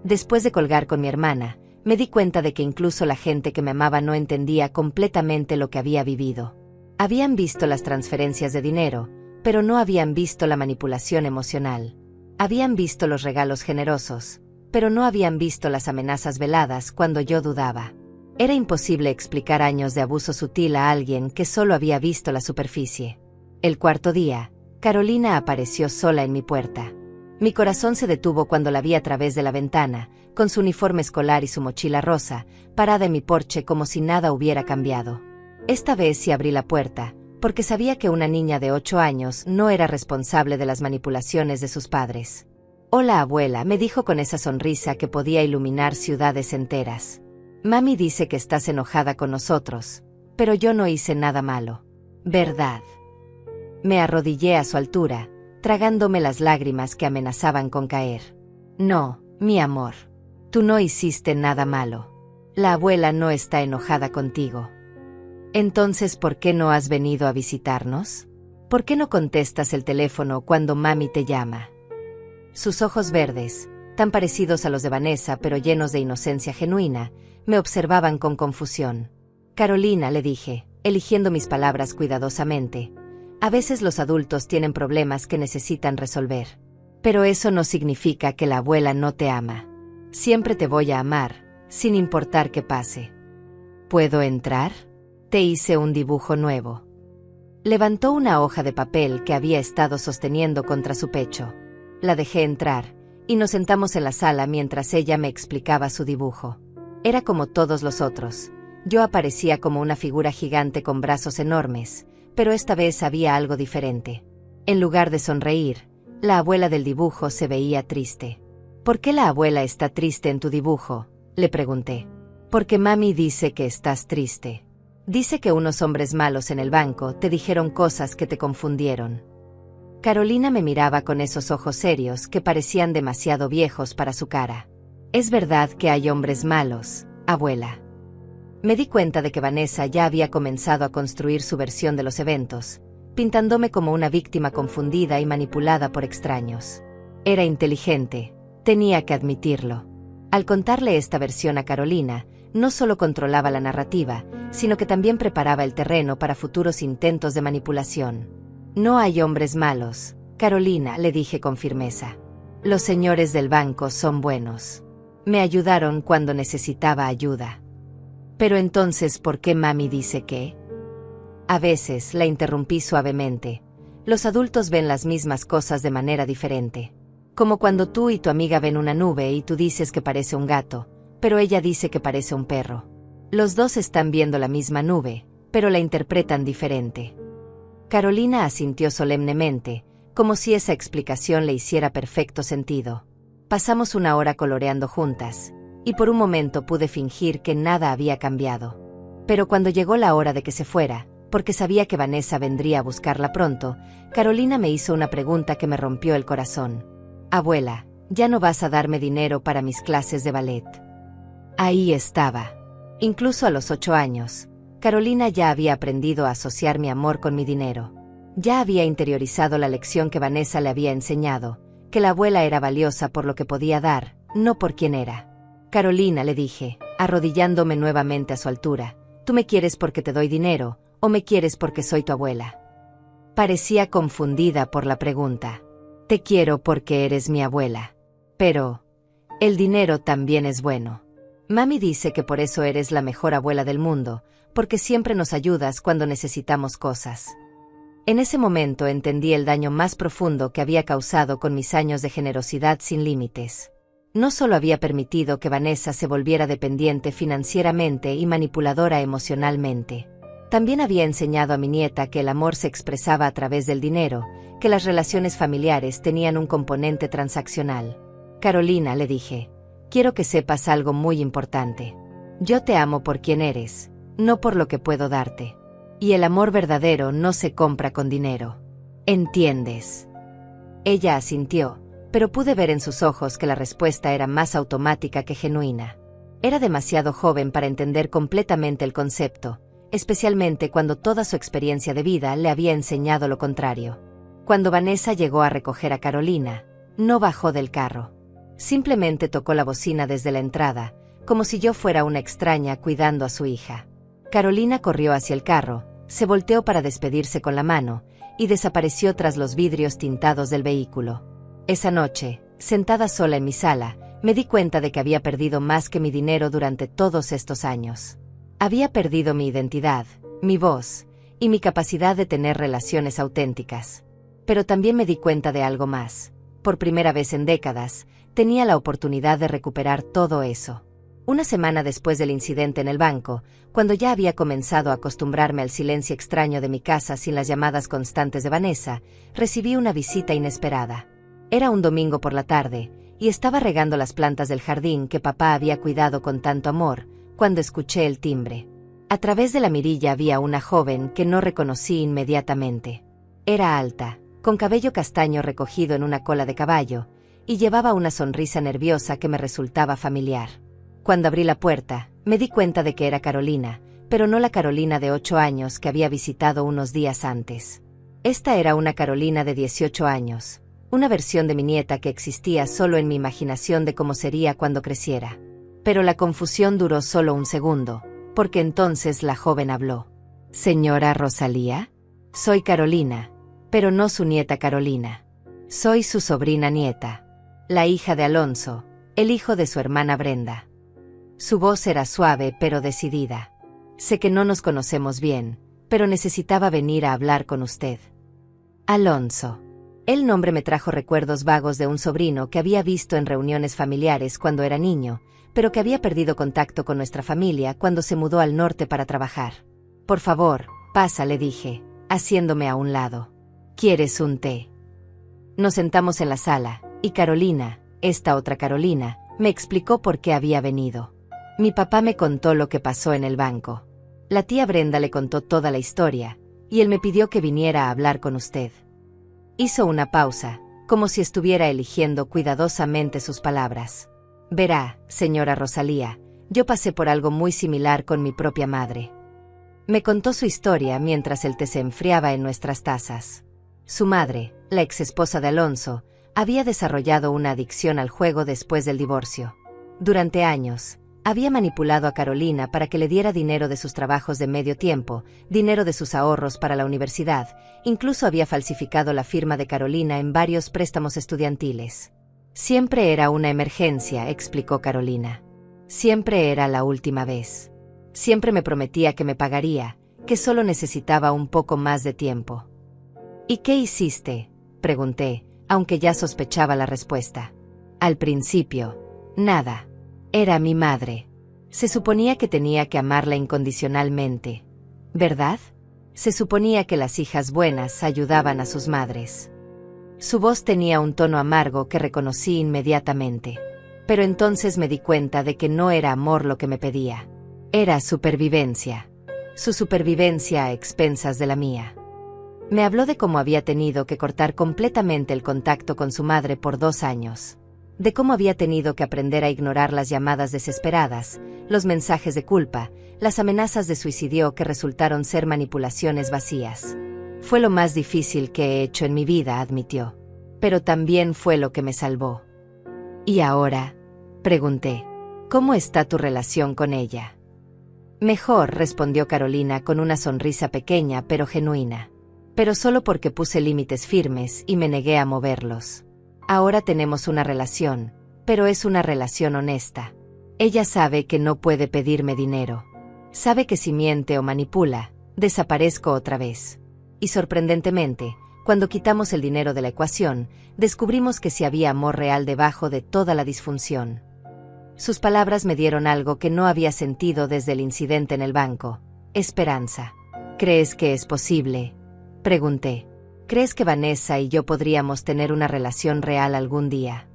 Después de colgar con mi hermana, me di cuenta de que incluso la gente que me amaba no entendía completamente lo que había vivido. Habían visto las transferencias de dinero, pero no habían visto la manipulación emocional. Habían visto los regalos generosos, pero no habían visto las amenazas veladas cuando yo dudaba. Era imposible explicar años de abuso sutil a alguien que solo había visto la superficie. El cuarto día, Carolina apareció sola en mi puerta. Mi corazón se detuvo cuando la vi a través de la ventana, con su uniforme escolar y su mochila rosa, parada en mi porche como si nada hubiera cambiado. Esta vez sí abrí la puerta, porque sabía que una niña de 8 años no era responsable de las manipulaciones de sus padres. Hola abuela, me dijo con esa sonrisa que podía iluminar ciudades enteras. Mami dice que estás enojada con nosotros, pero yo no hice nada malo. ¿Verdad? Me arrodillé a su altura, tragándome las lágrimas que amenazaban con caer. No, mi amor. Tú no hiciste nada malo. La abuela no está enojada contigo. Entonces, ¿por qué no has venido a visitarnos? ¿Por qué no contestas el teléfono cuando mami te llama? Sus ojos verdes, tan parecidos a los de Vanessa pero llenos de inocencia genuina, me observaban con confusión. Carolina, le dije, eligiendo mis palabras cuidadosamente, a veces los adultos tienen problemas que necesitan resolver. Pero eso no significa que la abuela no te ama. Siempre te voy a amar, sin importar qué pase. ¿Puedo entrar? Te hice un dibujo nuevo. Levantó una hoja de papel que había estado sosteniendo contra su pecho. La dejé entrar, y nos sentamos en la sala mientras ella me explicaba su dibujo. Era como todos los otros. Yo aparecía como una figura gigante con brazos enormes, pero esta vez había algo diferente. En lugar de sonreír, la abuela del dibujo se veía triste. ¿Por qué la abuela está triste en tu dibujo?, le pregunté. Porque mami dice que estás triste. Dice que unos hombres malos en el banco te dijeron cosas que te confundieron. Carolina me miraba con esos ojos serios que parecían demasiado viejos para su cara. Es verdad que hay hombres malos, abuela. Me di cuenta de que Vanessa ya había comenzado a construir su versión de los eventos, pintándome como una víctima confundida y manipulada por extraños. Era inteligente, tenía que admitirlo. Al contarle esta versión a Carolina, no solo controlaba la narrativa, sino que también preparaba el terreno para futuros intentos de manipulación. No hay hombres malos, Carolina, le dije con firmeza. Los señores del banco son buenos. Me ayudaron cuando necesitaba ayuda. Pero entonces, ¿por qué mami dice que? A veces, la interrumpí suavemente. Los adultos ven las mismas cosas de manera diferente. Como cuando tú y tu amiga ven una nube y tú dices que parece un gato, pero ella dice que parece un perro. Los dos están viendo la misma nube, pero la interpretan diferente. Carolina asintió solemnemente, como si esa explicación le hiciera perfecto sentido. Pasamos una hora coloreando juntas, y por un momento pude fingir que nada había cambiado. Pero cuando llegó la hora de que se fuera, porque sabía que Vanessa vendría a buscarla pronto, Carolina me hizo una pregunta que me rompió el corazón. Abuela, ¿ya no vas a darme dinero para mis clases de ballet? Ahí estaba. Incluso a los 8 años, Carolina ya había aprendido a asociar mi amor con mi dinero. Ya había interiorizado la lección que Vanessa le había enseñado, que la abuela era valiosa por lo que podía dar, no por quién era. Carolina, le dije, arrodillándome nuevamente a su altura, ¿tú me quieres porque te doy dinero, o me quieres porque soy tu abuela? Parecía confundida por la pregunta. Te quiero porque eres mi abuela. Pero el dinero también es bueno. Mami dice que por eso eres la mejor abuela del mundo, porque siempre nos ayudas cuando necesitamos cosas. En ese momento entendí el daño más profundo que había causado con mis años de generosidad sin límites. No solo había permitido que Vanessa se volviera dependiente financieramente y manipuladora emocionalmente. También había enseñado a mi nieta que el amor se expresaba a través del dinero, que las relaciones familiares tenían un componente transaccional. Carolina, le dije, quiero que sepas algo muy importante. Yo te amo por quien eres, no por lo que puedo darte. Y el amor verdadero no se compra con dinero. ¿Entiendes? Ella asintió, pero pude ver en sus ojos que la respuesta era más automática que genuina. Era demasiado joven para entender completamente el concepto, especialmente cuando toda su experiencia de vida le había enseñado lo contrario. Cuando Vanessa llegó a recoger a Carolina, no bajó del carro. Simplemente tocó la bocina desde la entrada, como si yo fuera una extraña cuidando a su hija. Carolina corrió hacia el carro, se volteó para despedirse con la mano, y desapareció tras los vidrios tintados del vehículo. Esa noche, sentada sola en mi sala, me di cuenta de que había perdido más que mi dinero durante todos estos años. Había perdido mi identidad, mi voz, y mi capacidad de tener relaciones auténticas. Pero también me di cuenta de algo más. Por primera vez en décadas, tenía la oportunidad de recuperar todo eso. Una semana después del incidente en el banco, cuando ya había comenzado a acostumbrarme al silencio extraño de mi casa sin las llamadas constantes de Vanessa, recibí una visita inesperada. Era un domingo por la tarde, y estaba regando las plantas del jardín que papá había cuidado con tanto amor, cuando escuché el timbre. A través de la mirilla había una joven que no reconocí inmediatamente. Era alta, con cabello castaño recogido en una cola de caballo, y llevaba una sonrisa nerviosa que me resultaba familiar. Cuando abrí la puerta, me di cuenta de que era Carolina, pero no la Carolina de 8 años que había visitado unos días antes. Esta era una Carolina de 18 años, una versión de mi nieta que existía solo en mi imaginación de cómo sería cuando creciera. Pero la confusión duró solo un segundo, porque entonces la joven habló. «Señora Rosalía, soy Carolina, pero no su nieta Carolina. Soy su sobrina nieta, la hija de Alonso, el hijo de su hermana Brenda». Su voz era suave pero decidida. «Sé que no nos conocemos bien, pero necesitaba venir a hablar con usted». Alonso. El nombre me trajo recuerdos vagos de un sobrino que había visto en reuniones familiares cuando era niño, pero que había perdido contacto con nuestra familia cuando se mudó al norte para trabajar. «Por favor, pasa», le dije, haciéndome a un lado. «¿Quieres un té?» Nos sentamos en la sala, y Carolina, esta otra Carolina, me explicó por qué había venido. Mi papá me contó lo que pasó en el banco. La tía Brenda le contó toda la historia, y él me pidió que viniera a hablar con usted. Hizo una pausa, como si estuviera eligiendo cuidadosamente sus palabras. Verá, señora Rosalía, yo pasé por algo muy similar con mi propia madre. Me contó su historia mientras el té se enfriaba en nuestras tazas. Su madre, la exesposa de Alonso, había desarrollado una adicción al juego después del divorcio. Durante años, había manipulado a Carolina para que le diera dinero de sus trabajos de medio tiempo, dinero de sus ahorros para la universidad, incluso había falsificado la firma de Carolina en varios préstamos estudiantiles. Siempre era una emergencia, explicó Carolina. Siempre era la última vez. Siempre me prometía que me pagaría, que solo necesitaba un poco más de tiempo. ¿Y qué hiciste?, pregunté, aunque ya sospechaba la respuesta. Al principio, nada. Era mi madre. Se suponía que tenía que amarla incondicionalmente, ¿verdad? Se suponía que las hijas buenas ayudaban a sus madres. Su voz tenía un tono amargo que reconocí inmediatamente. Pero entonces me di cuenta de que no era amor lo que me pedía. Era supervivencia. Su supervivencia a expensas de la mía. Me habló de cómo había tenido que cortar completamente el contacto con su madre por 2 años. De cómo había tenido que aprender a ignorar las llamadas desesperadas, los mensajes de culpa, las amenazas de suicidio que resultaron ser manipulaciones vacías. Fue lo más difícil que he hecho en mi vida, admitió. Pero también fue lo que me salvó. ¿Y ahora?, pregunté. ¿Cómo está tu relación con ella? Mejor, respondió Carolina con una sonrisa pequeña pero genuina. Pero solo porque puse límites firmes y me negué a moverlos. Ahora tenemos una relación, pero es una relación honesta. Ella sabe que no puede pedirme dinero. Sabe que si miente o manipula, desaparezco otra vez. Y sorprendentemente, cuando quitamos el dinero de la ecuación, descubrimos que sí había amor real debajo de toda la disfunción. Sus palabras me dieron algo que no había sentido desde el incidente en el banco: esperanza. ¿Crees que es posible?, pregunté. ¿Crees que Vanessa y yo podríamos tener una relación real algún día?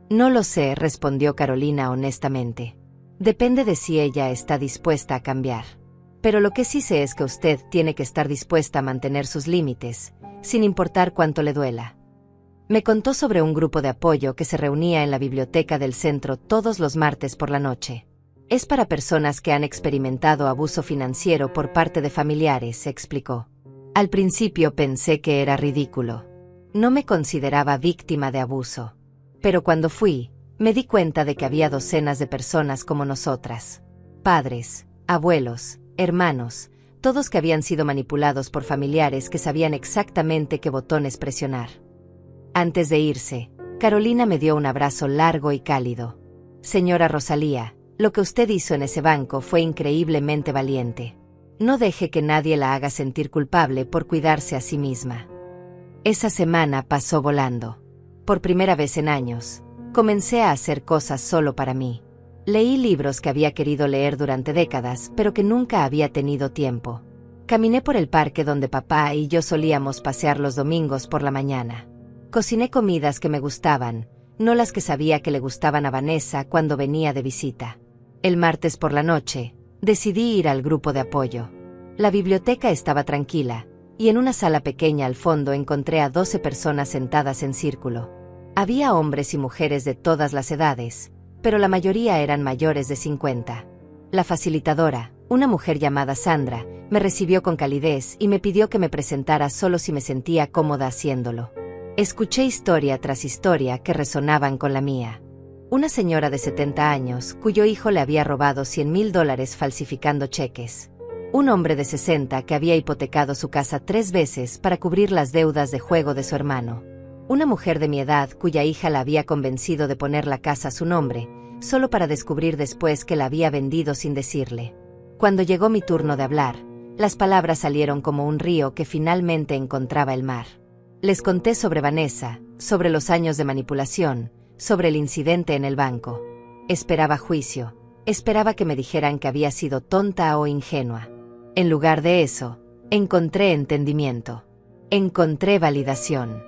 No lo sé, respondió Carolina honestamente. Depende de si ella está dispuesta a cambiar. Pero lo que sí sé es que usted tiene que estar dispuesta a mantener sus límites, sin importar cuánto le duela. Me contó sobre un grupo de apoyo que se reunía en la biblioteca del centro todos los martes por la noche. Es para personas que han experimentado abuso financiero por parte de familiares, explicó. Al principio pensé que era ridículo. No me consideraba víctima de abuso. Pero cuando fui, me di cuenta de que había docenas de personas como nosotras. Padres, abuelos, hermanos, todos que habían sido manipulados por familiares que sabían exactamente qué botones presionar. Antes de irse, Carolina me dio un abrazo largo y cálido. Señora Rosalía, lo que usted hizo en ese banco fue increíblemente valiente. No deje que nadie la haga sentir culpable por cuidarse a sí misma. Esa semana pasó volando. Por primera vez en años, comencé a hacer cosas solo para mí. Leí libros que había querido leer durante décadas, pero que nunca había tenido tiempo. Caminé por el parque donde papá y yo solíamos pasear los domingos por la mañana. Cociné comidas que me gustaban, no las que sabía que le gustaban a Vanessa cuando venía de visita. El martes por la noche, decidí ir al grupo de apoyo. La biblioteca estaba tranquila, y en una sala pequeña al fondo encontré a 12 personas sentadas en círculo. Había hombres y mujeres de todas las edades, pero la mayoría eran mayores de 50. La facilitadora, una mujer llamada Sandra, me recibió con calidez y me pidió que me presentara solo si me sentía cómoda haciéndolo. Escuché historia tras historia que resonaban con la mía. Una señora de 70 años, cuyo hijo le había robado $100,000 falsificando cheques. Un hombre de 60 que había hipotecado su casa 3 veces para cubrir las deudas de juego de su hermano. Una mujer de mi edad cuya hija la había convencido de poner la casa a su nombre, solo para descubrir después que la había vendido sin decirle. Cuando llegó mi turno de hablar, las palabras salieron como un río que finalmente encontraba el mar. Les conté sobre Vanessa, sobre los años de manipulación, sobre el incidente en el banco. Esperaba juicio, esperaba que me dijeran que había sido tonta o ingenua. En lugar de eso, encontré entendimiento. Encontré validación.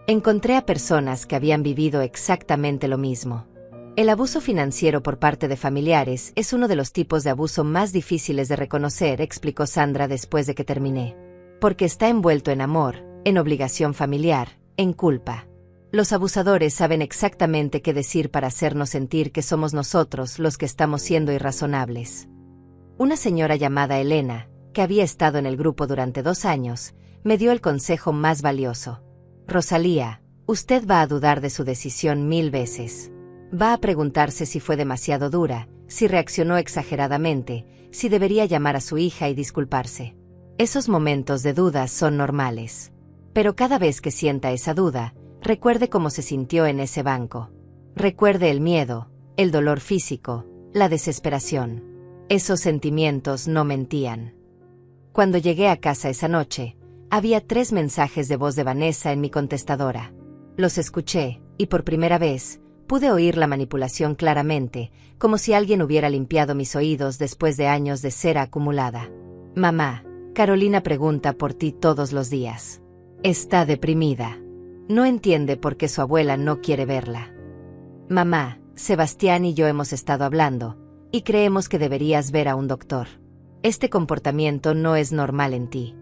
Encontré a personas que habían vivido exactamente lo mismo. El abuso financiero por parte de familiares es uno de los tipos de abuso más difíciles de reconocer, explicó Sandra después de que terminé. Porque está envuelto en amor, en obligación familiar, en culpa. Los abusadores saben exactamente qué decir para hacernos sentir que somos nosotros los que estamos siendo irrazonables. Una señora llamada Elena, que había estado en el grupo durante 2 años, me dio el consejo más valioso. Rosalía, usted va a dudar de su decisión 1000 veces. Va a preguntarse si fue demasiado dura, si reaccionó exageradamente, si debería llamar a su hija y disculparse. Esos momentos de dudas son normales. Pero cada vez que sienta esa duda, recuerde cómo se sintió en ese banco. Recuerde el miedo, el dolor físico, la desesperación. Esos sentimientos no mentían. Cuando llegué a casa esa noche, había 3 mensajes de voz de Vanessa en mi contestadora. Los escuché, y por primera vez, pude oír la manipulación claramente, como si alguien hubiera limpiado mis oídos después de años de cera acumulada. Mamá, Carolina pregunta por ti todos los días. Está deprimida. No entiende por qué su abuela no quiere verla. Mamá, Sebastián y yo hemos estado hablando, y creemos que deberías ver a un doctor. Este comportamiento no es normal en ti.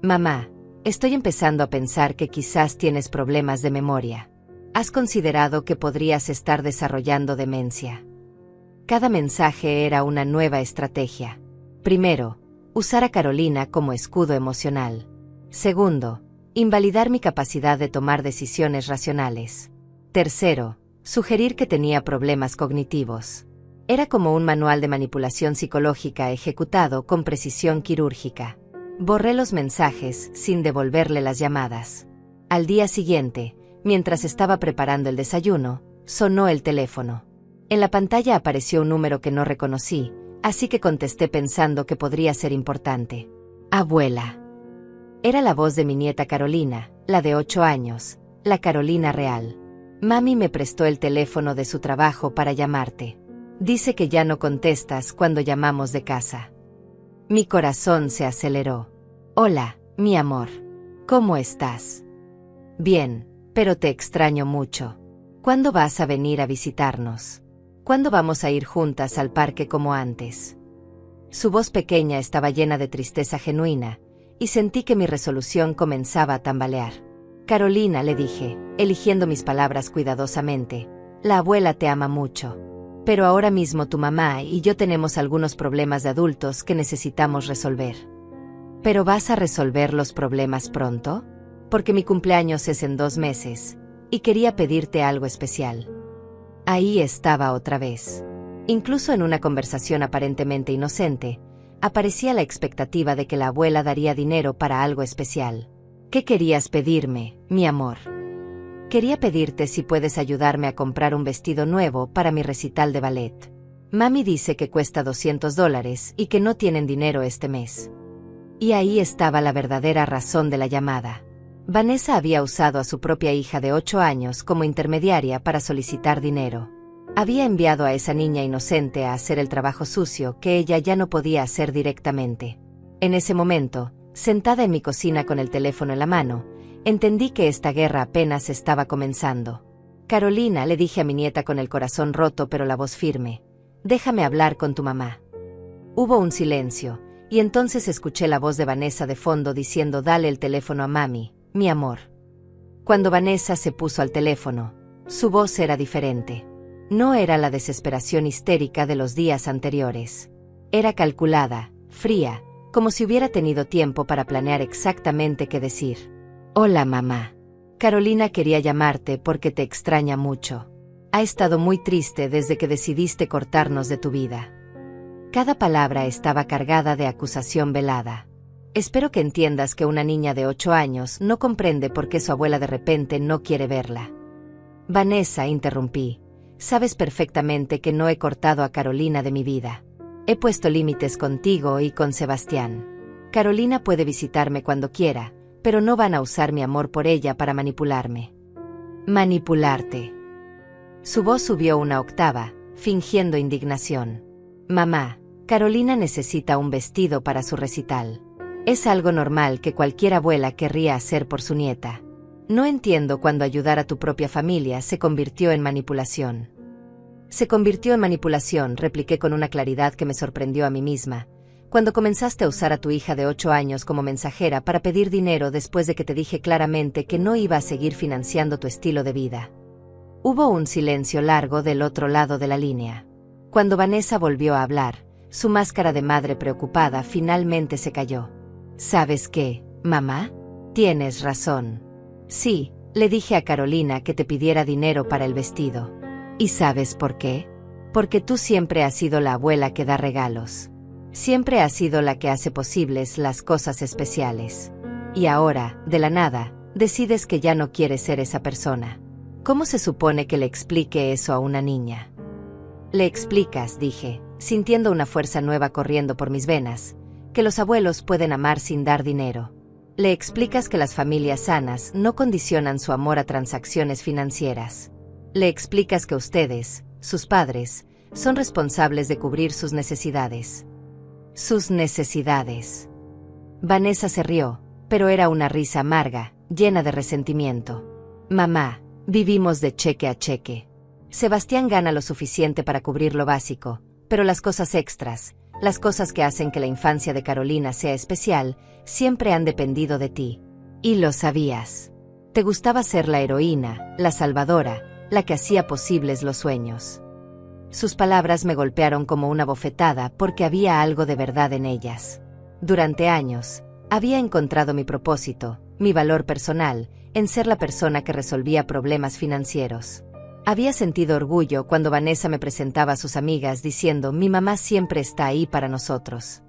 Mamá, estoy empezando a pensar que quizás tienes problemas de memoria. ¿Has considerado que podrías estar desarrollando demencia? Cada mensaje era una nueva estrategia. Primero, usar a Carolina como escudo emocional. Segundo, invalidar mi capacidad de tomar decisiones racionales. Tercero, sugerir que tenía problemas cognitivos. Era como un manual de manipulación psicológica ejecutado con precisión quirúrgica. Borré los mensajes sin devolverle las llamadas. Al día siguiente, mientras estaba preparando el desayuno, sonó el teléfono. En la pantalla apareció un número que no reconocí, así que contesté pensando que podría ser importante. Abuela. Era la voz de mi nieta Carolina, la de 8 años, la Carolina real. Mami me prestó el teléfono de su trabajo para llamarte. Dice que ya no contestas cuando llamamos de casa. Mi corazón se aceleró. Hola, mi amor. ¿Cómo estás? Bien, pero te extraño mucho. ¿Cuándo vas a venir a visitarnos? ¿Cuándo vamos a ir juntas al parque como antes? Su voz pequeña estaba llena de tristeza genuina, y sentí que mi resolución comenzaba a tambalear. Carolina, le dije, eligiendo mis palabras cuidadosamente, la abuela te ama mucho. Pero ahora mismo tu mamá y yo tenemos algunos problemas de adultos que necesitamos resolver. ¿Pero vas a resolver los problemas pronto? Porque mi cumpleaños es en 2 meses, y quería pedirte algo especial. Ahí estaba otra vez. Incluso en una conversación aparentemente inocente, aparecía la expectativa de que la abuela daría dinero para algo especial. ¿Qué querías pedirme, mi amor? Quería pedirte si puedes ayudarme a comprar un vestido nuevo para mi recital de ballet. Mami dice que cuesta $200 y que no tienen dinero este mes. Y ahí estaba la verdadera razón de la llamada. Vanessa había usado a su propia hija de 8 años como intermediaria para solicitar dinero. Había enviado a esa niña inocente a hacer el trabajo sucio que ella ya no podía hacer directamente. En ese momento, sentada en mi cocina con el teléfono en la mano, entendí que esta guerra apenas estaba comenzando. Carolina, le dije a mi nieta con el corazón roto pero la voz firme, déjame hablar con tu mamá. Hubo un silencio, y entonces escuché la voz de Vanessa de fondo diciendo dale el teléfono a mami, mi amor. Cuando Vanessa se puso al teléfono, su voz era diferente. No era la desesperación histérica de los días anteriores. Era calculada, fría, como si hubiera tenido tiempo para planear exactamente qué decir. Hola mamá. Carolina quería llamarte porque te extraña mucho. Ha estado muy triste desde que decidiste cortarnos de tu vida. Cada palabra estaba cargada de acusación velada. Espero que entiendas que una niña de 8 años no comprende por qué su abuela de repente no quiere verla. Vanessa, interrumpí. Sabes perfectamente que no he cortado a Carolina de mi vida. He puesto límites contigo y con Sebastián. Carolina puede visitarme cuando quiera, pero no van a usar mi amor por ella para manipularme. Manipularte. Su voz subió una octava, fingiendo indignación. Mamá, Carolina necesita un vestido para su recital. Es algo normal que cualquier abuela querría hacer por su nieta. No entiendo cuándo ayudar a tu propia familia se convirtió en manipulación. Se convirtió en manipulación, repliqué con una claridad que me sorprendió a mí misma, cuando comenzaste a usar a tu hija de 8 años como mensajera para pedir dinero después de que te dije claramente que no iba a seguir financiando tu estilo de vida. Hubo un silencio largo del otro lado de la línea. Cuando Vanessa volvió a hablar, su máscara de madre preocupada finalmente se cayó. ¿Sabes qué, mamá? Tienes razón. Sí, le dije a Carolina que te pidiera dinero para el vestido. ¿Y sabes por qué? Porque tú siempre has sido la abuela que da regalos. Siempre has sido la que hace posibles las cosas especiales. Y ahora, de la nada, decides que ya no quieres ser esa persona. ¿Cómo se supone que le explique eso a una niña? Le explicas, dije, sintiendo una fuerza nueva corriendo por mis venas, que los abuelos pueden amar sin dar dinero. Le explicas que las familias sanas no condicionan su amor a transacciones financieras. Le explicas que ustedes, sus padres, son responsables de cubrir sus necesidades. Sus necesidades. Vanessa se rió, pero era una risa amarga, llena de resentimiento. Mamá, vivimos de cheque a cheque. Sebastián gana lo suficiente para cubrir lo básico, pero las cosas extras, las cosas que hacen que la infancia de Carolina sea especial, siempre han dependido de ti. Y lo sabías. Te gustaba ser la heroína, la salvadora, la que hacía posibles los sueños. Sus palabras me golpearon como una bofetada porque había algo de verdad en ellas. Durante años, había encontrado mi propósito, mi valor personal, en ser la persona que resolvía problemas financieros. Había sentido orgullo cuando Vanessa me presentaba a sus amigas diciendo: mi mamá siempre está ahí para nosotros.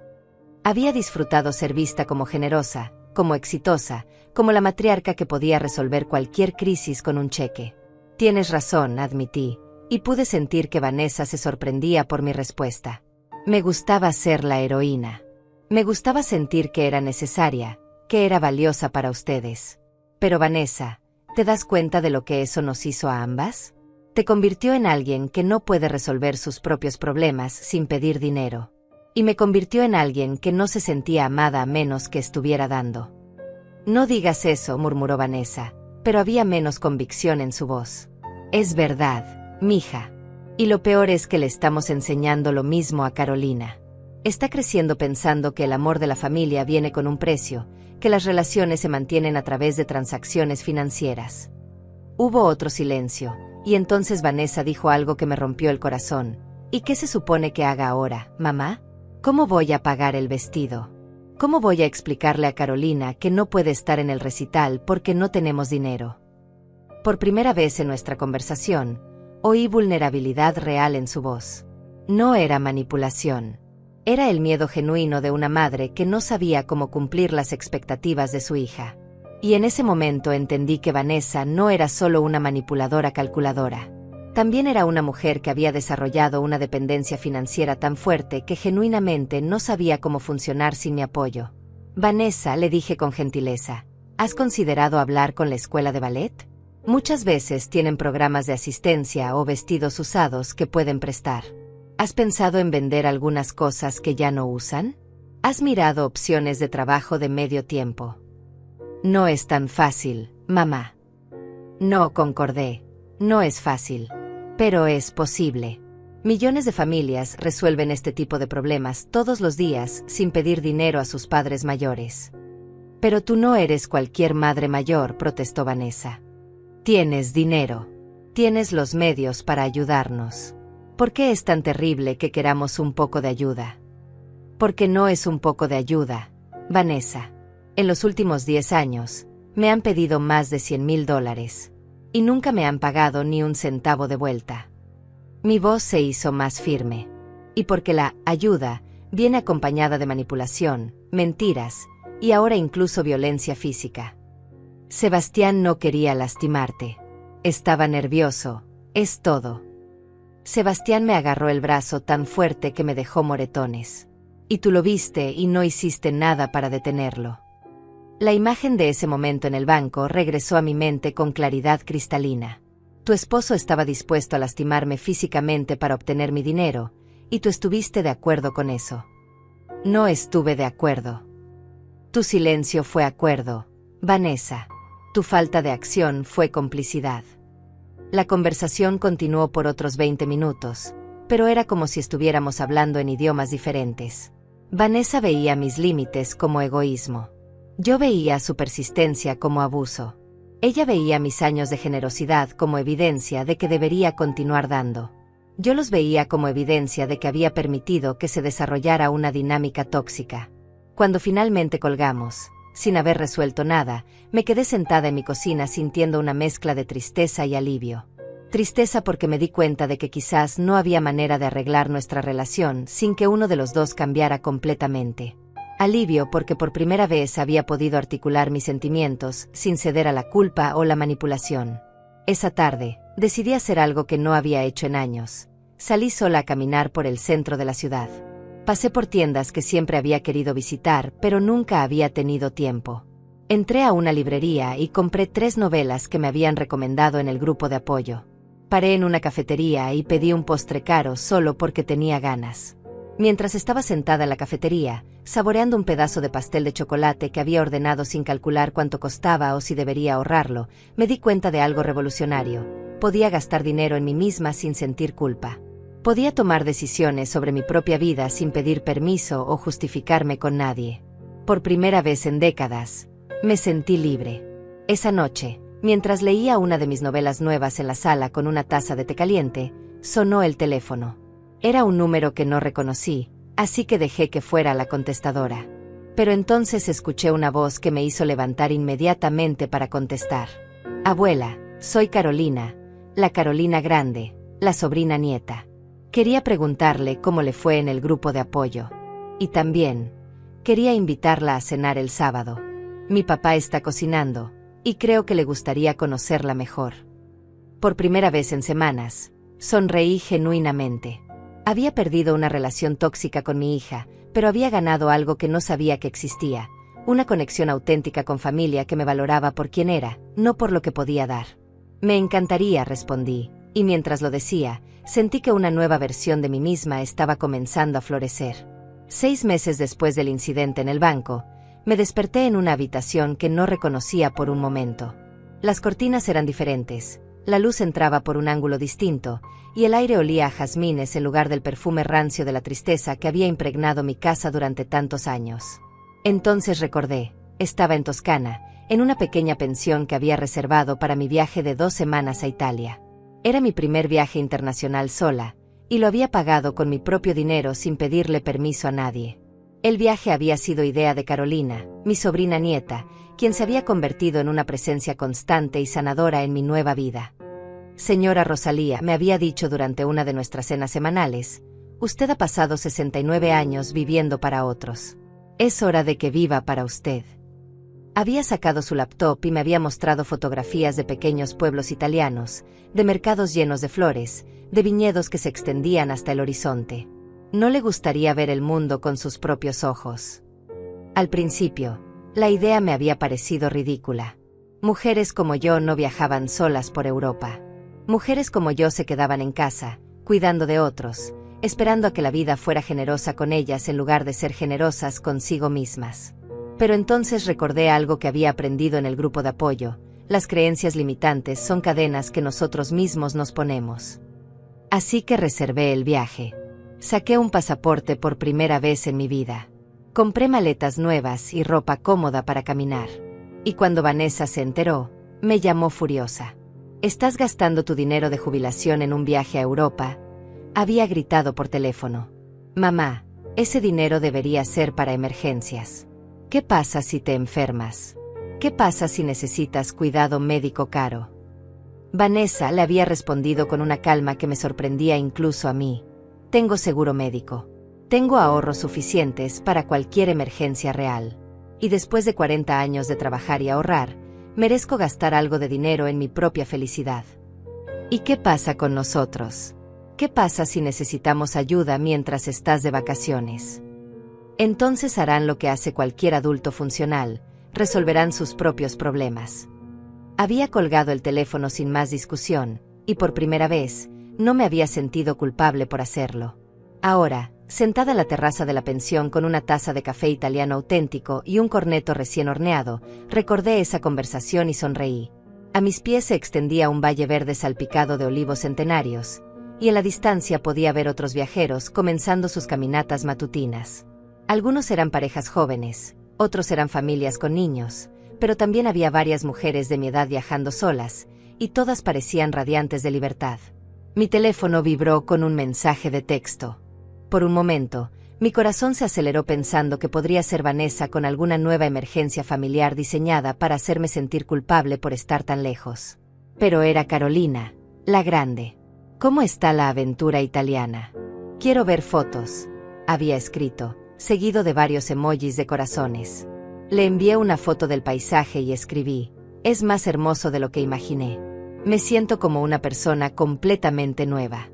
Había disfrutado ser vista como generosa, como exitosa, como la matriarca que podía resolver cualquier crisis con un cheque. Tienes razón, admití, y pude sentir que Vanessa se sorprendía por mi respuesta. Me gustaba ser la heroína. Me gustaba sentir que era necesaria, que era valiosa para ustedes. Pero Vanessa, ¿te das cuenta de lo que eso nos hizo a ambas? Te convirtió en alguien que no puede resolver sus propios problemas sin pedir dinero. Y me convirtió en alguien que no se sentía amada a menos que estuviera dando. No digas eso, murmuró Vanessa, pero había menos convicción en su voz. Es verdad, mija. Y lo peor es que le estamos enseñando lo mismo a Carolina. Está creciendo pensando que el amor de la familia viene con un precio, que las relaciones se mantienen a través de transacciones financieras. Hubo otro silencio, y entonces Vanessa dijo algo que me rompió el corazón. ¿Y qué se supone que haga ahora, mamá? ¿Cómo voy a pagar el vestido? ¿Cómo voy a explicarle a Carolina que no puede estar en el recital porque no tenemos dinero? Por primera vez en nuestra conversación, oí vulnerabilidad real en su voz. No era manipulación. Era el miedo genuino de una madre que no sabía cómo cumplir las expectativas de su hija. Y en ese momento entendí que Vanessa no era solo una manipuladora calculadora. También era una mujer que había desarrollado una dependencia financiera tan fuerte que genuinamente no sabía cómo funcionar sin mi apoyo. Vanessa, le dije con gentileza, ¿has considerado hablar con la escuela de ballet? Muchas veces tienen programas de asistencia o vestidos usados que pueden prestar. ¿Has pensado en vender algunas cosas que ya no usan? ¿Has mirado opciones de trabajo de medio tiempo? No es tan fácil, mamá. No, concordé. No es fácil. Pero es posible. Millones de familias resuelven este tipo de problemas todos los días sin pedir dinero a sus padres mayores. Pero tú no eres cualquier madre mayor, protestó Vanessa. Tienes dinero. Tienes los medios para ayudarnos. ¿Por qué es tan terrible que queramos un poco de ayuda? Porque no es un poco de ayuda, Vanessa. En los últimos 10 años, me han pedido más de $100,000. Y nunca me han pagado ni un centavo de vuelta. Mi voz se hizo más firme. Y porque la ayuda viene acompañada de manipulación, mentiras, y ahora incluso violencia física. Sebastián no quería lastimarte. Estaba nervioso, es todo. Sebastián me agarró el brazo tan fuerte que me dejó moretones. Y tú lo viste y no hiciste nada para detenerlo. La imagen de ese momento en el banco regresó a mi mente con claridad cristalina. Tu esposo estaba dispuesto a lastimarme físicamente para obtener mi dinero, y tú estuviste de acuerdo con eso. No estuve de acuerdo. Tu silencio fue acuerdo, Vanessa. Tu falta de acción fue complicidad. La conversación continuó por otros 20 minutos, pero era como si estuviéramos hablando en idiomas diferentes. Vanessa veía mis límites como egoísmo. Yo veía su persistencia como abuso. Ella veía mis años de generosidad como evidencia de que debería continuar dando. Yo los veía como evidencia de que había permitido que se desarrollara una dinámica tóxica. Cuando finalmente colgamos, sin haber resuelto nada, me quedé sentada en mi cocina sintiendo una mezcla de tristeza y alivio. Tristeza porque me di cuenta de que quizás no había manera de arreglar nuestra relación sin que uno de los dos cambiara completamente. Alivio porque por primera vez había podido articular mis sentimientos sin ceder a la culpa o la manipulación. Esa tarde, decidí hacer algo que no había hecho en años. Salí sola a caminar por el centro de la ciudad. Pasé por tiendas que siempre había querido visitar, pero nunca había tenido tiempo. Entré a una librería y compré 3 novelas que me habían recomendado en el grupo de apoyo. Paré en una cafetería y pedí un postre caro solo porque tenía ganas. Mientras estaba sentada en la cafetería, saboreando un pedazo de pastel de chocolate que había ordenado sin calcular cuánto costaba o si debería ahorrarlo, me di cuenta de algo revolucionario. Podía gastar dinero en mí misma sin sentir culpa. Podía tomar decisiones sobre mi propia vida sin pedir permiso o justificarme con nadie. Por primera vez en décadas, me sentí libre. Esa noche, mientras leía una de mis novelas nuevas en la sala con una taza de té caliente, sonó el teléfono. Era un número que no reconocí, así que dejé que fuera la contestadora. Pero entonces escuché una voz que me hizo levantar inmediatamente para contestar. Abuela, soy Carolina, la Carolina Grande, la sobrina nieta. Quería preguntarle cómo le fue en el grupo de apoyo. Y también, quería invitarla a cenar el sábado. Mi papá está cocinando, y creo que le gustaría conocerla mejor. Por primera vez en semanas, sonreí genuinamente. Había perdido una relación tóxica con mi hija, pero había ganado algo que no sabía que existía, una conexión auténtica con familia que me valoraba por quien era, no por lo que podía dar. Me encantaría, respondí, y mientras lo decía, sentí que una nueva versión de mí misma estaba comenzando a florecer. 6 meses después del incidente en el banco, me desperté en una habitación que no reconocía por un momento. Las cortinas eran diferentes, la luz entraba por un ángulo distinto, y el aire olía a jazmines en lugar del perfume rancio de la tristeza que había impregnado mi casa durante tantos años. Entonces recordé, estaba en Toscana, en una pequeña pensión que había reservado para mi viaje de 2 semanas a Italia. Era mi primer viaje internacional sola, y lo había pagado con mi propio dinero sin pedirle permiso a nadie. El viaje había sido idea de Carolina, mi sobrina nieta, quien se había convertido en una presencia constante y sanadora en mi nueva vida. Señora Rosalía, me había dicho durante una de nuestras cenas semanales, usted ha pasado 69 años viviendo para otros. Es hora de que viva para usted. Había sacado su laptop y me había mostrado fotografías de pequeños pueblos italianos, de mercados llenos de flores, de viñedos que se extendían hasta el horizonte. No le gustaría ver el mundo con sus propios ojos. Al principio, la idea me había parecido ridícula. Mujeres como yo no viajaban solas por Europa. Mujeres como yo se quedaban en casa, cuidando de otros, esperando a que la vida fuera generosa con ellas en lugar de ser generosas consigo mismas. Pero entonces recordé algo que había aprendido en el grupo de apoyo: las creencias limitantes son cadenas que nosotros mismos nos ponemos. Así que reservé el viaje. Saqué un pasaporte por primera vez en mi vida. Compré maletas nuevas y ropa cómoda para caminar. Y cuando Vanessa se enteró, me llamó furiosa. «¿Estás gastando tu dinero de jubilación en un viaje a Europa?», había gritado por teléfono. «Mamá, ese dinero debería ser para emergencias. ¿Qué pasa si te enfermas? ¿Qué pasa si necesitas cuidado médico caro?». Vanessa le había respondido con una calma que me sorprendía incluso a mí. «Tengo seguro médico. Tengo ahorros suficientes para cualquier emergencia real. Y después de 40 años de trabajar y ahorrar, merezco gastar algo de dinero en mi propia felicidad». ¿Y qué pasa con nosotros? ¿Qué pasa si necesitamos ayuda mientras estás de vacaciones? Entonces harán lo que hace cualquier adulto funcional, resolverán sus propios problemas. Había colgado el teléfono sin más discusión, y por primera vez, no me había sentido culpable por hacerlo. Ahora, Sentada en la terraza de la pensión con una taza de café italiano auténtico y un corneto recién horneado, recordé esa conversación y sonreí. A mis pies se extendía un valle verde salpicado de olivos centenarios, y en la distancia podía ver otros viajeros comenzando sus caminatas matutinas. Algunos eran parejas jóvenes, otros eran familias con niños, pero también había varias mujeres de mi edad viajando solas, y todas parecían radiantes de libertad. Mi teléfono vibró con un mensaje de texto. Por un momento, mi corazón se aceleró pensando que podría ser Vanessa con alguna nueva emergencia familiar diseñada para hacerme sentir culpable por estar tan lejos. Pero era Carolina, la grande. ¿Cómo está la aventura italiana? Quiero ver fotos, había escrito, seguido de varios emojis de corazones. Le envié una foto del paisaje y escribí: es más hermoso de lo que imaginé. Me siento como una persona completamente nueva.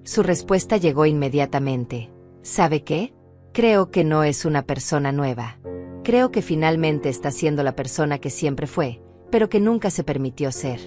Su respuesta llegó inmediatamente. ¿Sabe qué? Creo que no es una persona nueva. Creo que finalmente está siendo la persona que siempre fue, pero que nunca se permitió ser.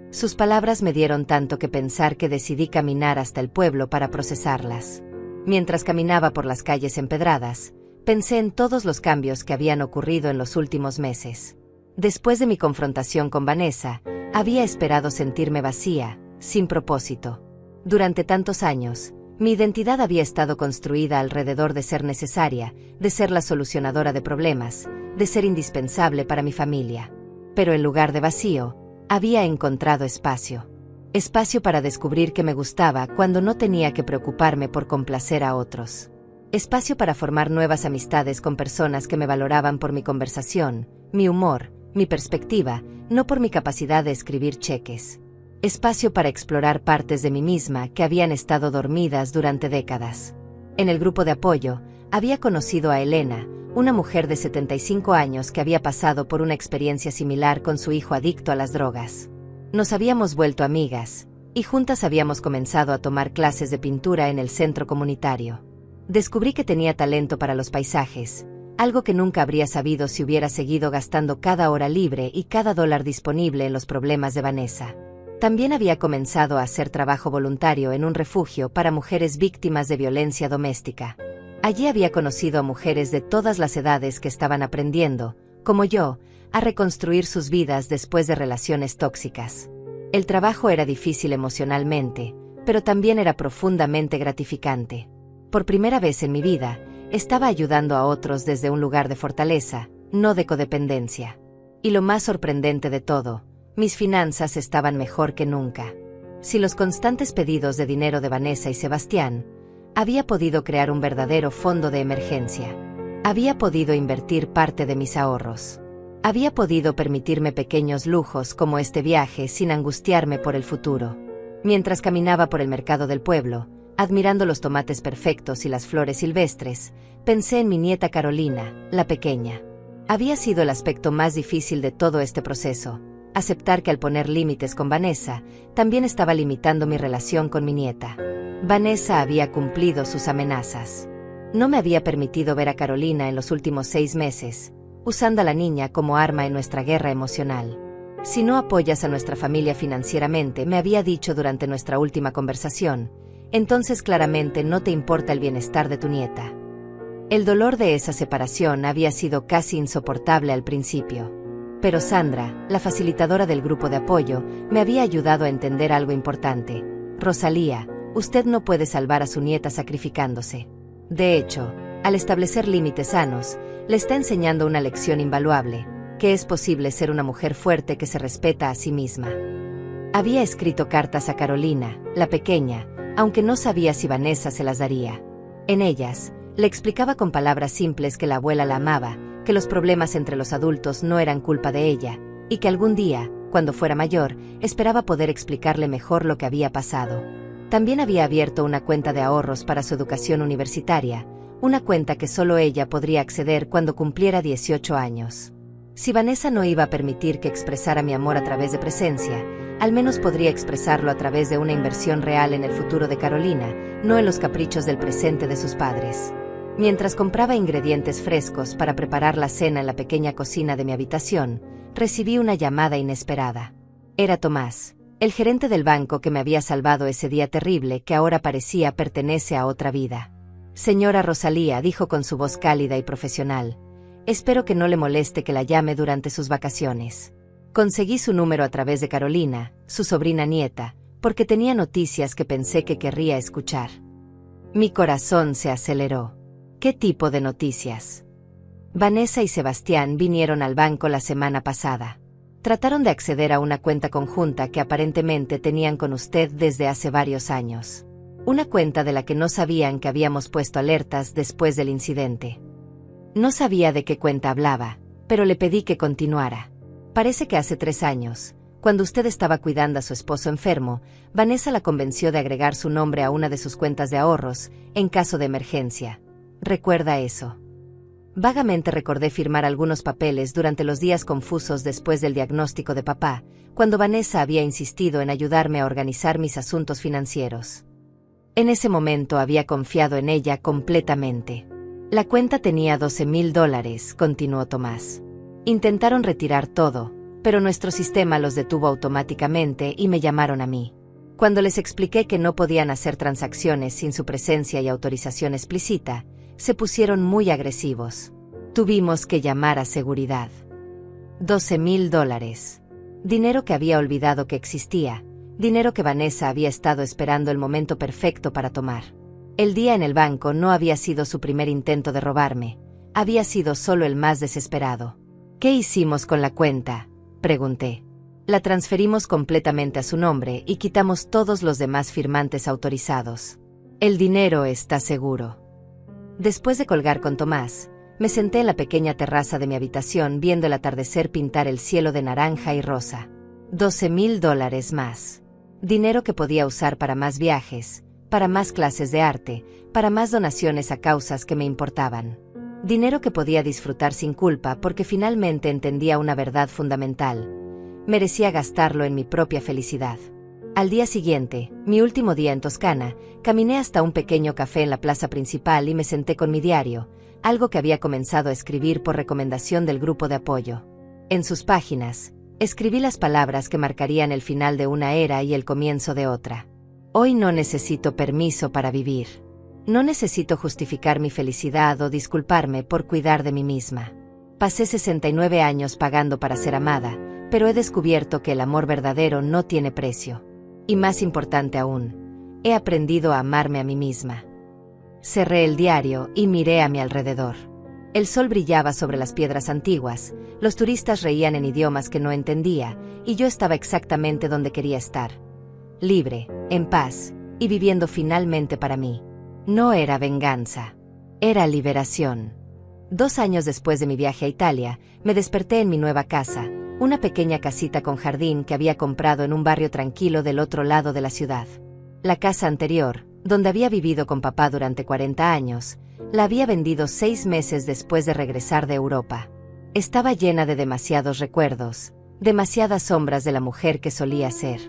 Sus palabras me dieron tanto que pensar que decidí caminar hasta el pueblo para procesarlas. Mientras caminaba por las calles empedradas, pensé en todos los cambios que habían ocurrido en los últimos meses. Después de mi confrontación con Vanessa, había esperado sentirme vacía, sin propósito. Durante tantos años, mi identidad había estado construida alrededor de ser necesaria, de ser la solucionadora de problemas, de ser indispensable para mi familia. Pero en lugar de vacío, había encontrado espacio. Espacio para descubrir que me gustaba cuando no tenía que preocuparme por complacer a otros. Espacio para formar nuevas amistades con personas que me valoraban por mi conversación, mi humor, mi perspectiva, no por mi capacidad de escribir cheques. Espacio para explorar partes de mí misma que habían estado dormidas durante décadas. En el grupo de apoyo, había conocido a Elena, una mujer de 75 años que había pasado por una experiencia similar con su hijo adicto a las drogas. Nos habíamos vuelto amigas, y juntas habíamos comenzado a tomar clases de pintura en el centro comunitario. Descubrí que tenía talento para los paisajes, algo que nunca habría sabido si hubiera seguido gastando cada hora libre y cada dólar disponible en los problemas de Vanessa. También había comenzado a hacer trabajo voluntario en un refugio para mujeres víctimas de violencia doméstica. Allí había conocido a mujeres de todas las edades que estaban aprendiendo, como yo, a reconstruir sus vidas después de relaciones tóxicas. El trabajo era difícil emocionalmente, pero también era profundamente gratificante. Por primera vez en mi vida, estaba ayudando a otros desde un lugar de fortaleza, no de codependencia. Y lo más sorprendente de todo, mis finanzas estaban mejor que nunca. Si los constantes pedidos de dinero de Vanessa y Sebastián, había podido crear un verdadero fondo de emergencia. Había podido invertir parte de mis ahorros. Había podido permitirme pequeños lujos como este viaje sin angustiarme por el futuro. Mientras caminaba por el mercado del pueblo, admirando los tomates perfectos y las flores silvestres, pensé en mi nieta Carolina, la pequeña. Había sido el aspecto más difícil de todo este proceso. Aceptar que al poner límites con Vanessa, también estaba limitando mi relación con mi nieta. Vanessa había cumplido sus amenazas. No me había permitido ver a Carolina en los últimos 6 meses, usando a la niña como arma en nuestra guerra emocional. Si no apoyas a nuestra familia financieramente, me había dicho durante nuestra última conversación, entonces claramente no te importa el bienestar de tu nieta. El dolor de esa separación había sido casi insoportable al principio. Pero Sandra, la facilitadora del grupo de apoyo, me había ayudado a entender algo importante. Rosalía, usted no puede salvar a su nieta sacrificándose. De hecho, al establecer límites sanos, le está enseñando una lección invaluable, que es posible ser una mujer fuerte que se respeta a sí misma. Había escrito cartas a Carolina, la pequeña, aunque no sabía si Vanessa se las daría. En ellas, le explicaba con palabras simples que la abuela la amaba, que los problemas entre los adultos no eran culpa de ella, y que algún día, cuando fuera mayor, esperaba poder explicarle mejor lo que había pasado. También había abierto una cuenta de ahorros para su educación universitaria, una cuenta que solo ella podría acceder cuando cumpliera 18 años. Si Vanessa no iba a permitir que expresara mi amor a través de presencia, al menos podría expresarlo a través de una inversión real en el futuro de Carolina, no en los caprichos del presente de sus padres. Mientras compraba ingredientes frescos para preparar la cena en la pequeña cocina de mi habitación, recibí una llamada inesperada. Era Tomás, el gerente del banco que me había salvado ese día terrible que ahora parecía pertenece a otra vida. Señora Rosalía, dijo con su voz cálida y profesional, espero que no le moleste que la llame durante sus vacaciones. Conseguí su número a través de Carolina, su sobrina nieta, porque tenía noticias que pensé que querría escuchar. Mi corazón se aceleró. ¿Qué tipo de noticias? Vanessa y Sebastián vinieron al banco la semana pasada. Trataron de acceder a una cuenta conjunta que aparentemente tenían con usted desde hace varios años. Una cuenta de la que no sabían que habíamos puesto alertas después del incidente. No sabía de qué cuenta hablaba, pero le pedí que continuara. Parece que hace 3 años, cuando usted estaba cuidando a su esposo enfermo, Vanessa la convenció de agregar su nombre a una de sus cuentas de ahorros, en caso de emergencia. ¿Recuerda eso? Vagamente recordé firmar algunos papeles durante los días confusos después del diagnóstico de papá, cuando Vanessa había insistido en ayudarme a organizar mis asuntos financieros. En ese momento había confiado en ella completamente. La cuenta tenía $12,000, continuó Tomás. Intentaron retirar todo, pero nuestro sistema los detuvo automáticamente y me llamaron a mí. Cuando les expliqué que no podían hacer transacciones sin su presencia y autorización explícita, se pusieron muy agresivos. Tuvimos que llamar a seguridad. $12,000. Dinero que había olvidado que existía, dinero que Vanessa había estado esperando el momento perfecto para tomar. El día en el banco no había sido su primer intento de robarme, había sido solo el más desesperado. ¿Qué hicimos con la cuenta?, pregunté. La transferimos completamente a su nombre y quitamos todos los demás firmantes autorizados. El dinero está seguro. Después de colgar con Tomás, me senté en la pequeña terraza de mi habitación viendo el atardecer pintar el cielo de naranja y rosa. $12,000 más. Dinero que podía usar para más viajes, para más clases de arte, para más donaciones a causas que me importaban. Dinero que podía disfrutar sin culpa porque finalmente entendía una verdad fundamental. Merecía gastarlo en mi propia felicidad. Al día siguiente, mi último día en Toscana, caminé hasta un pequeño café en la plaza principal y me senté con mi diario, algo que había comenzado a escribir por recomendación del grupo de apoyo. En sus páginas, escribí las palabras que marcarían el final de una era y el comienzo de otra. Hoy no necesito permiso para vivir. No necesito justificar mi felicidad o disculparme por cuidar de mí misma. Pasé 69 años pagando para ser amada, pero he descubierto que el amor verdadero no tiene precio. Y más importante aún, he aprendido a amarme a mí misma. Cerré el diario y miré a mi alrededor. El sol brillaba sobre las piedras antiguas, los turistas reían en idiomas que no entendía, y yo estaba exactamente donde quería estar. Libre, en paz, y viviendo finalmente para mí. No era venganza. Era liberación. 2 años después de mi viaje a Italia, me desperté en mi nueva casa, una pequeña casita con jardín que había comprado en un barrio tranquilo del otro lado de la ciudad. La casa anterior, donde había vivido con papá durante 40 años, la había vendido 6 meses después de regresar de Europa. Estaba llena de demasiados recuerdos, demasiadas sombras de la mujer que solía ser.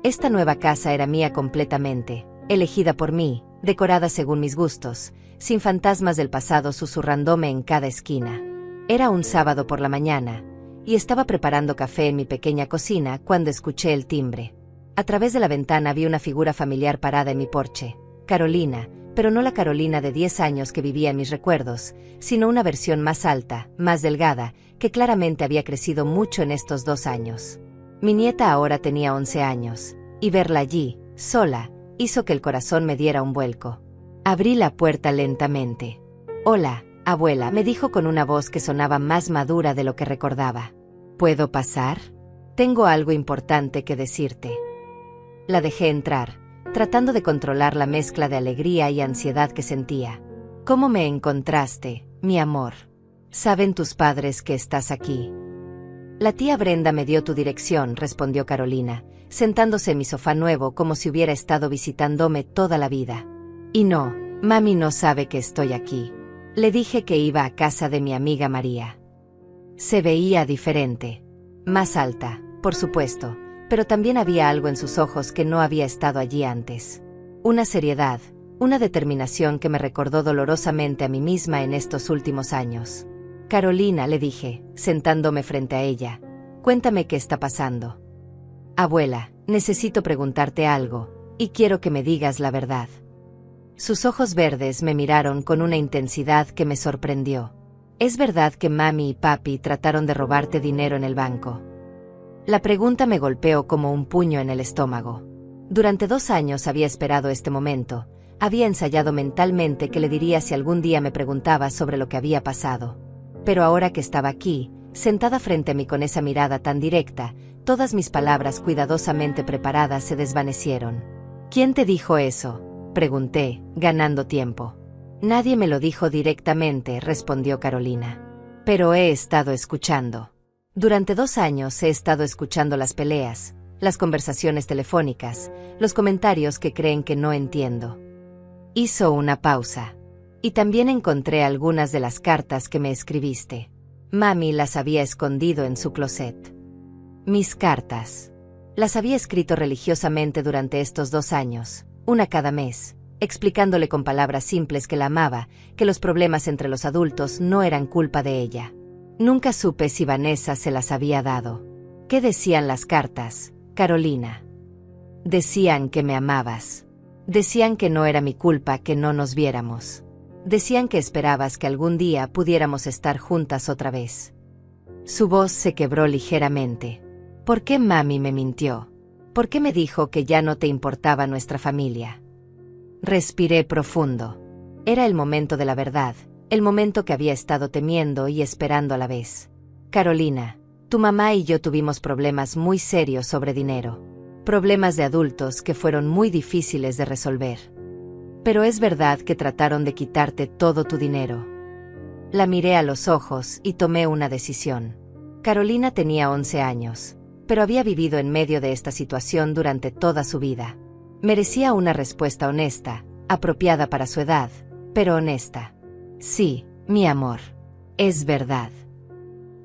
Esta nueva casa era mía completamente, elegida por mí, decorada según mis gustos, sin fantasmas del pasado susurrándome en cada esquina. Era un sábado por la mañana, y estaba preparando café en mi pequeña cocina cuando escuché el timbre. A través de la ventana vi una figura familiar parada en mi porche, Carolina, pero no la Carolina de 10 años que vivía en mis recuerdos, sino una versión más alta, más delgada, que claramente había crecido mucho en estos 2 años. Mi nieta ahora tenía 11 años, y verla allí, sola, hizo que el corazón me diera un vuelco. Abrí la puerta lentamente. «Hola, abuela», me dijo con una voz que sonaba más madura de lo que recordaba. «¿Puedo pasar? Tengo algo importante que decirte». La dejé entrar, tratando de controlar la mezcla de alegría y ansiedad que sentía. «¿Cómo me encontraste, mi amor? ¿Saben tus padres que estás aquí?» «La tía Brenda me dio tu dirección», respondió Carolina, sentándose en mi sofá nuevo como si hubiera estado visitándome toda la vida. «Y no, mami no sabe que estoy aquí. Le dije que iba a casa de mi amiga María». Se veía diferente. Más alta, por supuesto, pero también había algo en sus ojos que no había estado allí antes. Una seriedad, una determinación que me recordó dolorosamente a mí misma en estos últimos años. «Carolina», le dije, sentándome frente a ella, «cuéntame qué está pasando». «Abuela, necesito preguntarte algo, y quiero que me digas la verdad». Sus ojos verdes me miraron con una intensidad que me sorprendió. ¿Es verdad que mami y papi trataron de robarte dinero en el banco? La pregunta me golpeó como un puño en el estómago. Durante 2 años había esperado este momento, había ensayado mentalmente que le diría si algún día me preguntaba sobre lo que había pasado. Pero ahora que estaba aquí, sentada frente a mí con esa mirada tan directa, todas mis palabras cuidadosamente preparadas se desvanecieron. ¿Quién te dijo eso?, pregunté, ganando tiempo. Nadie me lo dijo directamente, respondió Carolina. Pero he estado escuchando. Durante 2 años he estado escuchando las peleas, las conversaciones telefónicas, los comentarios que creen que no entiendo. Hizo una pausa. Y también encontré algunas de las cartas que me escribiste. Mami las había escondido en su closet. Mis cartas. Las había escrito religiosamente durante estos 2 años, una cada mes, explicándole con palabras simples que la amaba, que los problemas entre los adultos no eran culpa de ella. Nunca supe si Vanessa se las había dado. ¿Qué decían las cartas, Carolina? Decían que me amabas. Decían que no era mi culpa que no nos viéramos. Decían que esperabas que algún día pudiéramos estar juntas otra vez. Su voz se quebró ligeramente. ¿Por qué mami me mintió? ¿Por qué me dijo que ya no te importaba nuestra familia? Respiré profundo. Era el momento de la verdad, el momento que había estado temiendo y esperando a la vez. Carolina, tu mamá y yo tuvimos problemas muy serios sobre dinero. Problemas de adultos que fueron muy difíciles de resolver. Pero es verdad que trataron de quitarte todo tu dinero. La miré a los ojos y tomé una decisión. Carolina tenía 11 años, pero había vivido en medio de esta situación durante toda su vida. Merecía una respuesta honesta, apropiada para su edad, pero honesta. Sí, mi amor. Es verdad.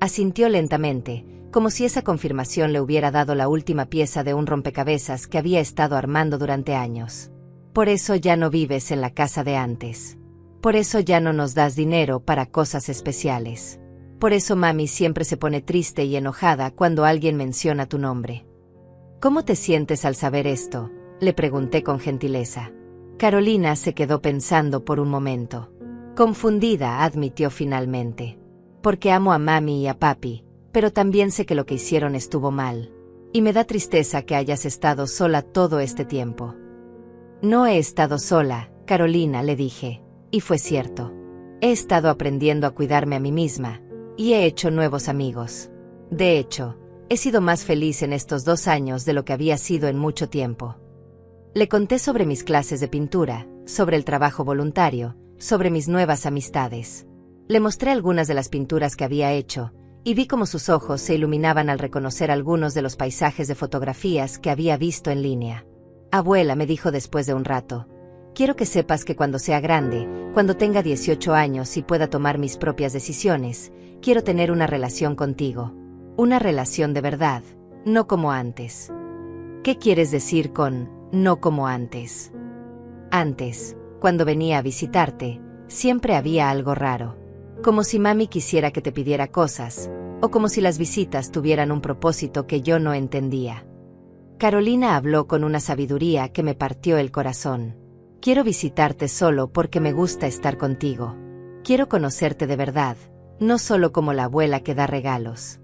Asintió lentamente, como si esa confirmación le hubiera dado la última pieza de un rompecabezas que había estado armando durante años. Por eso ya no vives en la casa de antes. Por eso ya no nos das dinero para cosas especiales. Por eso mami siempre se pone triste y enojada cuando alguien menciona tu nombre. ¿Cómo te sientes al saber esto?, le pregunté con gentileza. Carolina se quedó pensando por un momento. Confundida, admitió finalmente. Porque amo a mami y a papi, pero también sé que lo que hicieron estuvo mal. Y me da tristeza que hayas estado sola todo este tiempo. No he estado sola, Carolina, le dije. Y fue cierto. He estado aprendiendo a cuidarme a mí misma, y he hecho nuevos amigos. De hecho, he sido más feliz en estos 2 años de lo que había sido en mucho tiempo. Le conté sobre mis clases de pintura, sobre el trabajo voluntario, sobre mis nuevas amistades. Le mostré algunas de las pinturas que había hecho, y vi cómo sus ojos se iluminaban al reconocer algunos de los paisajes de fotografías que había visto en línea. Abuela, me dijo después de un rato, quiero que sepas que cuando sea grande, cuando tenga 18 años y pueda tomar mis propias decisiones, quiero tener una relación contigo. Una relación de verdad, no como antes. ¿Qué quieres decir con no como antes? Antes, cuando venía a visitarte, siempre había algo raro. Como si mami quisiera que te pidiera cosas, o como si las visitas tuvieran un propósito que yo no entendía. Carolina habló con una sabiduría que me partió el corazón. Quiero visitarte solo porque me gusta estar contigo. Quiero conocerte de verdad, no solo como la abuela que da regalos.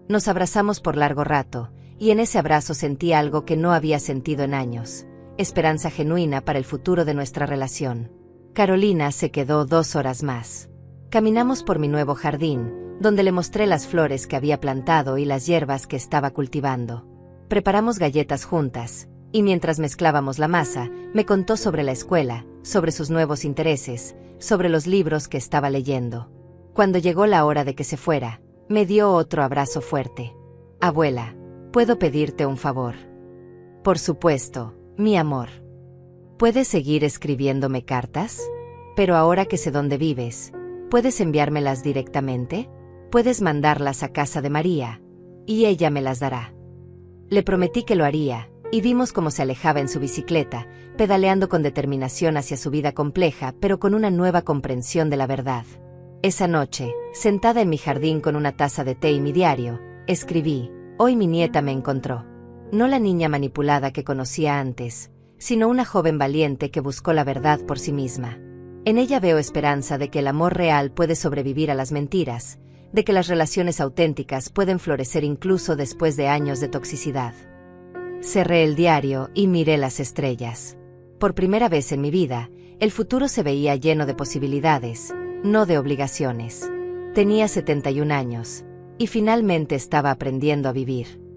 Nos abrazamos por largo rato, y en ese abrazo sentí algo que no había sentido en años, esperanza genuina para el futuro de nuestra relación. Carolina se quedó 2 horas más. Caminamos por mi nuevo jardín, donde le mostré las flores que había plantado y las hierbas que estaba cultivando. Preparamos galletas juntas, y mientras mezclábamos la masa, me contó sobre la escuela, sobre sus nuevos intereses, sobre los libros que estaba leyendo. Cuando llegó la hora de que se fuera, me dio otro abrazo fuerte. Abuela, ¿puedo pedirte un favor? Por supuesto, mi amor. ¿Puedes seguir escribiéndome cartas? Pero ahora que sé dónde vives, ¿puedes enviármelas directamente? Puedes mandarlas a casa de María, y ella me las dará. Le prometí que lo haría, y vimos cómo se alejaba en su bicicleta, pedaleando con determinación hacia su vida compleja, pero con una nueva comprensión de la verdad. Esa noche, sentada en mi jardín con una taza de té y mi diario, escribí: hoy mi nieta me encontró. No la niña manipulada que conocía antes, sino una joven valiente que buscó la verdad por sí misma. En ella veo esperanza de que el amor real puede sobrevivir a las mentiras, de que las relaciones auténticas pueden florecer incluso después de años de toxicidad. Cerré el diario y miré las estrellas. Por primera vez en mi vida, el futuro se veía lleno de posibilidades, no de obligaciones. Tenía 71 años, y finalmente estaba aprendiendo a vivir.